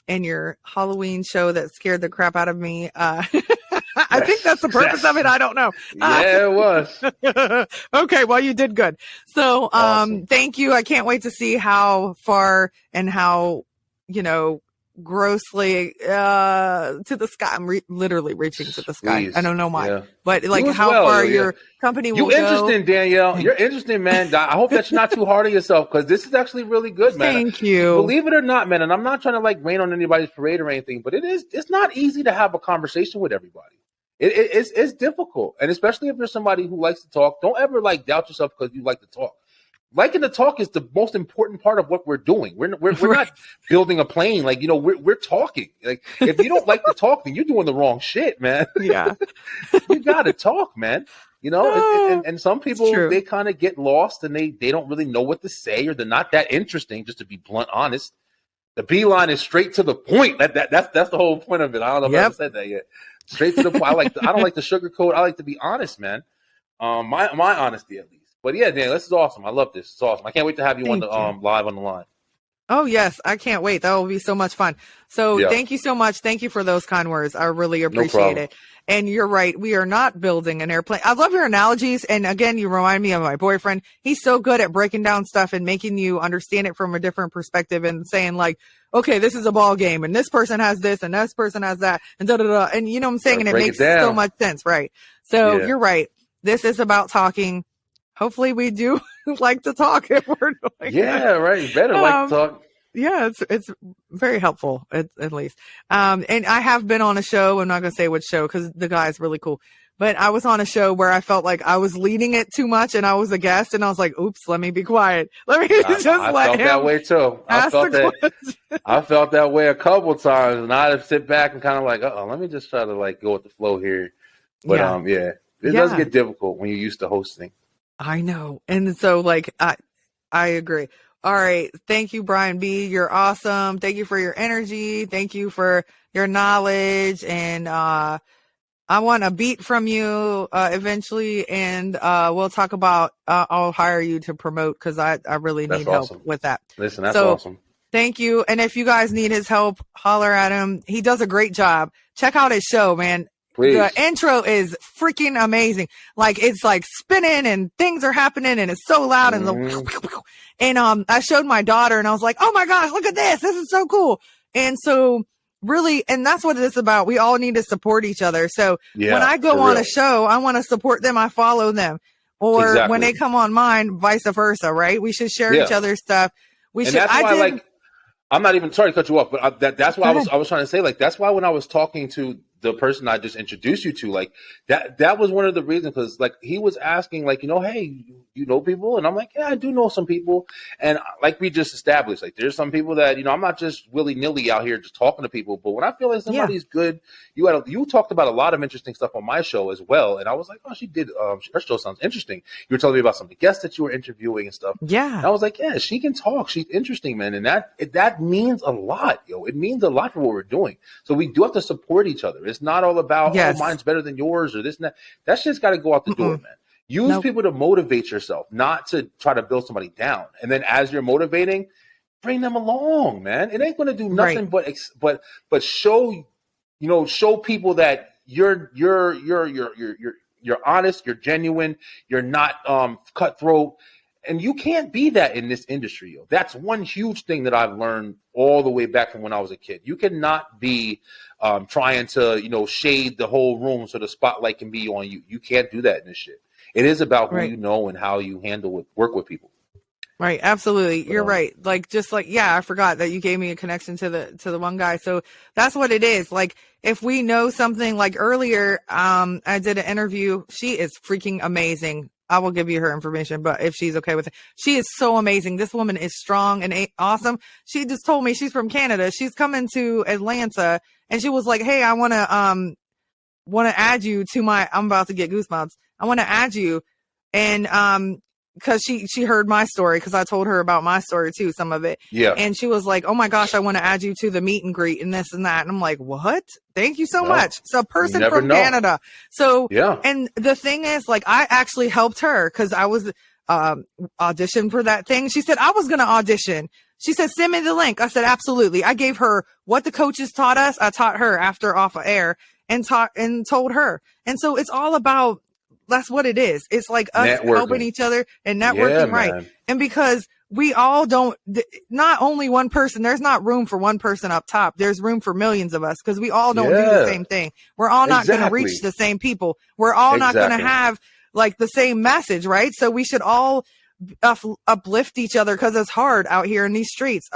your Halloween show that scared the crap out of me. I think that's the purpose of it. I don't know. Yeah, it was. Okay, well, you did good. So Awesome. Thank you. I can't wait to see how far and how, grossly to the sky. I'm literally reaching to the sky. Please. I don't know why, Yeah. but like how far your company will You're go. interesting, Danielle. You're interesting, man. I hope that you're not too hard on yourself because this is actually really good, man. Thank you. Believe it or not, man, and I'm not trying to like rain on anybody's parade or anything, but it's not easy to have a conversation with everybody. It's difficult. And especially if you're somebody who likes to talk, don't ever like doubt yourself because you like to talk. Liking to talk is the most important part of what we're doing. We're not building a plane. Like, we're talking. Like, if you don't like to talk, then you're doing the wrong shit, man. Yeah. You got to talk, man. And some people, they kind of get lost and they don't really know what to say or they're not that interesting, just to be blunt honest. The Beeline is straight to the point. That's the whole point of it. I don't know if I haven't said that yet. Straight to the point. I don't like the sugarcoat. I like to be honest, man. My honesty at least. But yeah, Dan, this is awesome. I love this. It's awesome. I can't wait to have you on the live on the line. Oh yes, I can't wait. That will be so much fun. So Thank you so much. Thank you for those kind words. I really appreciate it. And you're right. We are not building an airplane. I love your analogies. And again, you remind me of my boyfriend. He's so good at breaking down stuff and making you understand it from a different perspective and saying like, okay, this is a ball game and this person has this and this person has that and da da da. And you know what I'm saying? And it makes so much sense, right? So you're right. This is about talking. Hopefully we do like to talk if we're doing that. Right. You better like to talk. Yeah, it's very helpful at least. And I have been on a show. I'm not going to say which show because the guy is really cool. But I was on a show where I felt like I was leading it too much and I was a guest and I was like, oops, let me be quiet. Let me I felt that way too. I felt that way a couple times and I'd sit back and kind of like, let me just try to like go with the flow here. But it does get difficult when you're used to hosting. I know. And so like, I agree. All right. Thank you, Brian B. You're awesome. Thank you for your energy. Thank you for your knowledge. And, I want a beat from you, eventually. And, we'll talk about, I'll hire you to promote because I really need help with that. Listen, that's awesome. Thank you. And if you guys need his help, holler at him. He does a great job. Check out his show, man. Please. The intro is freaking amazing. Like it's like spinning and things are happening and it's so loud and I showed my daughter and I was like, oh my gosh, look at this. This is so cool. And so really, and that's what it's about. We all need to support each other. So when I go on a show, I want to support them. I follow them. Or when they come on mine, vice versa, right? We should share each other's stuff. I'm not even sorry to cut you off, but that's why Go I was trying to say, like, that's why when I was talking to the person I just introduced you to, like, that was one of the reasons, because like he was asking, like, hey, you know people, and I'm like, yeah, I do know some people, and like we just established, like, there's some people that I'm not just willy nilly out here just talking to people, but when I feel like somebody's good, you talked about a lot of interesting stuff on my show as well, and I was like, oh, she did, her show sounds interesting. You were telling me about some of the guests that you were interviewing and stuff. Yeah. And I was like, yeah, she can talk. She's interesting, man. And that means a lot, yo. It means a lot for what we're doing. So we do have to support each other. It's not all about, oh, mine's better than yours or this and that. That shit's got to go out the door, man. Use people to motivate yourself, not to try to build somebody down. And then as you're motivating, bring them along, man. It ain't going to do nothing but show, show people that you're honest, you're genuine, you're not cutthroat. And you can't be that in this industry. Yo. That's one huge thing that I've learned all the way back from when I was a kid. You cannot be trying to, shade the whole room so the spotlight can be on you. You can't do that in this shit. It is about who you know and how you work with people. Right. Absolutely. You're right. Like, just like, I forgot that you gave me a connection to the one guy. So that's what it is. Like, if we know something, like earlier, I did an interview. She is freaking amazing. I will give you her information, but if she's okay with it, she is so amazing. This woman is strong and awesome. She just told me she's from Canada. She's coming to Atlanta, and she was like, hey, I want to add you to I'm about to get goosebumps. I want to add you. And, cause she heard my story, cause I told her about my story too, some of it. Yeah. And she was like, oh my gosh, I want to add you to the meet and greet and this and that. And I'm like, what? Thank you so much. So a person from Canada. So, and the thing is, like, I actually helped her, cause I was, auditioned for that thing. She said, I was going to audition. She said, send me the link. I said, absolutely. I gave her what the coaches taught us. I taught her after off of air and told her. And so it's all about, that's what it is. It's like us helping each other and networking, right? Man. And because we all don't, not only one person, there's not room for one person up top. There's room for millions of us, because we all don't do the same thing. We're all not going to reach the same people. We're all not going to have like the same message, right? So we should all uplift each other, because it's hard out here in these streets.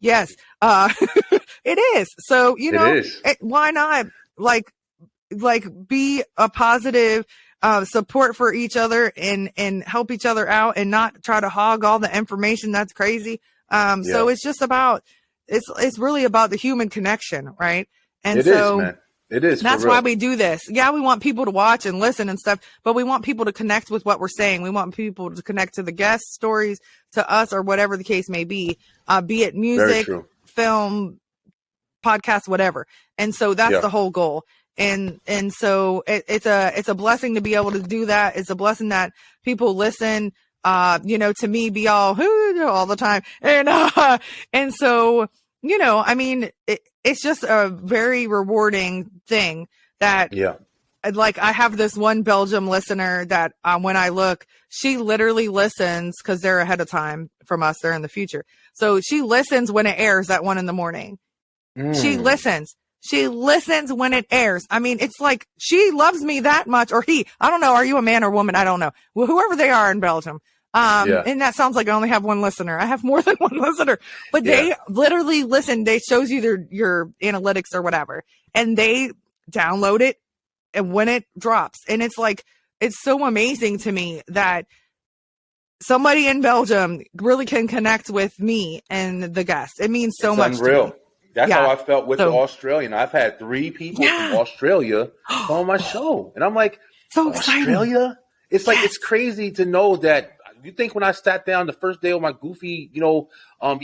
Yes. It is. So, why not like be a positive support for each other and help each other out, and not try to hog all the information. That's crazy. So it's just about, it's really about the human connection, right? And it is, man. It is. That's why we do this. Yeah, we want people to watch and listen and stuff, but we want people to connect with what we're saying. We want people to connect to the guest stories, to us, or whatever the case may be it music, film, podcast, whatever. And so that's the whole goal. And so it's a blessing to be able to do that. It's a blessing that people listen, to me be all the time. And so, I mean, it's just a very rewarding thing that, like, I have this one Belgium listener that, when I look, she literally listens, cause they're ahead of time from us. They're in the future. So she listens when it airs at 1 a.m. She listens. She listens when it airs. I mean, it's like she loves me that much, or he. I don't know. Are you a man or woman? I don't know. Well, whoever they are in Belgium. And that sounds like I only have one listener. I have more than one listener, but they literally listen. They shows you your analytics or whatever, and they download it and when it drops. And it's like, it's so amazing to me that somebody in Belgium really can connect with me and the guest. It means so much. Unreal. To me. That's how I felt with the Australian. I've had 3 people from Australia on my show. And I'm like, so Australia? It's like, it's crazy to know that. You think when I sat down the first day of my goofy, I'm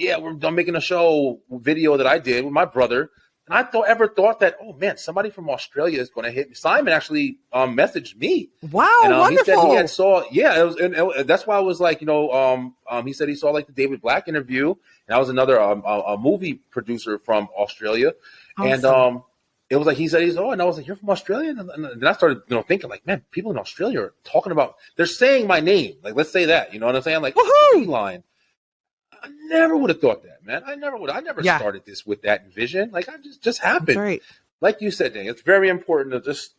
making a show video that I did with my brother. And I ever thought that, oh man, somebody from Australia is going to hit me. Simon actually messaged me. Wow, and, wonderful. He said he had that's why I was like, he said he saw like the David Black interview, and that was another a movie producer from Australia, awesome. And it was like he said and I was like, you're from Australia, and then I started thinking like, man, people in Australia are talking about, they're saying my name, like let's say that, you know what I'm saying, like line. I never would have thought that, man. I never started this with that vision. Like, I just happened. Right. Like you said, Danielle, it's very important to just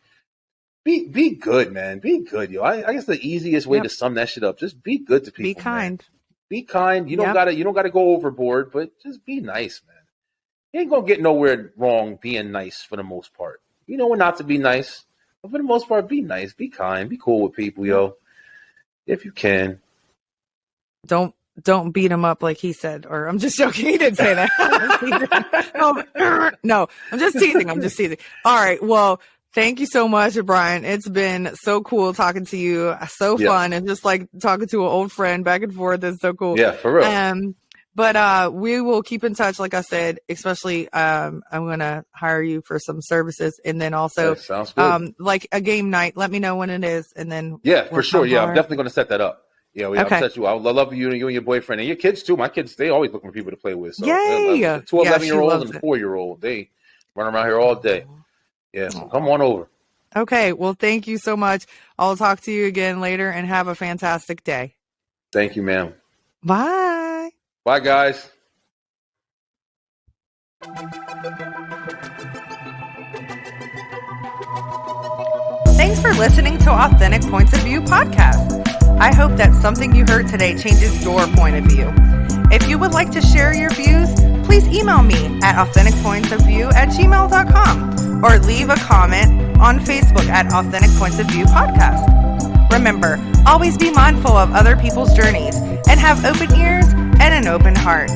be good, man. Be good, yo. I guess the easiest way to sum that shit up, just be good to people. Be kind. Be kind. You don't gotta go overboard, but just be nice, man. You ain't gonna get nowhere wrong being nice for the most part. You know when not to be nice, but for the most part, be nice, be kind, be cool with people, yo. If you can. Don't beat him up like he said, or I'm just joking. He didn't say that. No, I'm just teasing. All right. Well, thank you so much, Brian. It's been so cool talking to you. So fun. And just like talking to an old friend back and forth. It's so cool. Yeah, for real. But we will keep in touch. Like I said, especially, I'm going to hire you for some services. And then also, sounds good. like a game night, let me know when it is. And then for sure. Yeah. I'm definitely going to set that up. Yeah, okay. I'll set you. I love you and your boyfriend and your kids too. My kids, they always looking for people to play with. So, yay! The 2 11-year-olds and the 4-year-old, they run around here all day. Yeah, so come on over. Okay, well, thank you so much. I'll talk to you again later, and have a fantastic day. Thank you, ma'am. Bye. Bye, guys. Thanks for listening to Authentic Points of View podcast. I hope that something you heard today changes your point of view. If you would like to share your views, please email me at authenticpointsofview@gmail.com or leave a comment on Facebook at Authentic Points of View podcast. Remember, always be mindful of other people's journeys and have open ears and an open heart.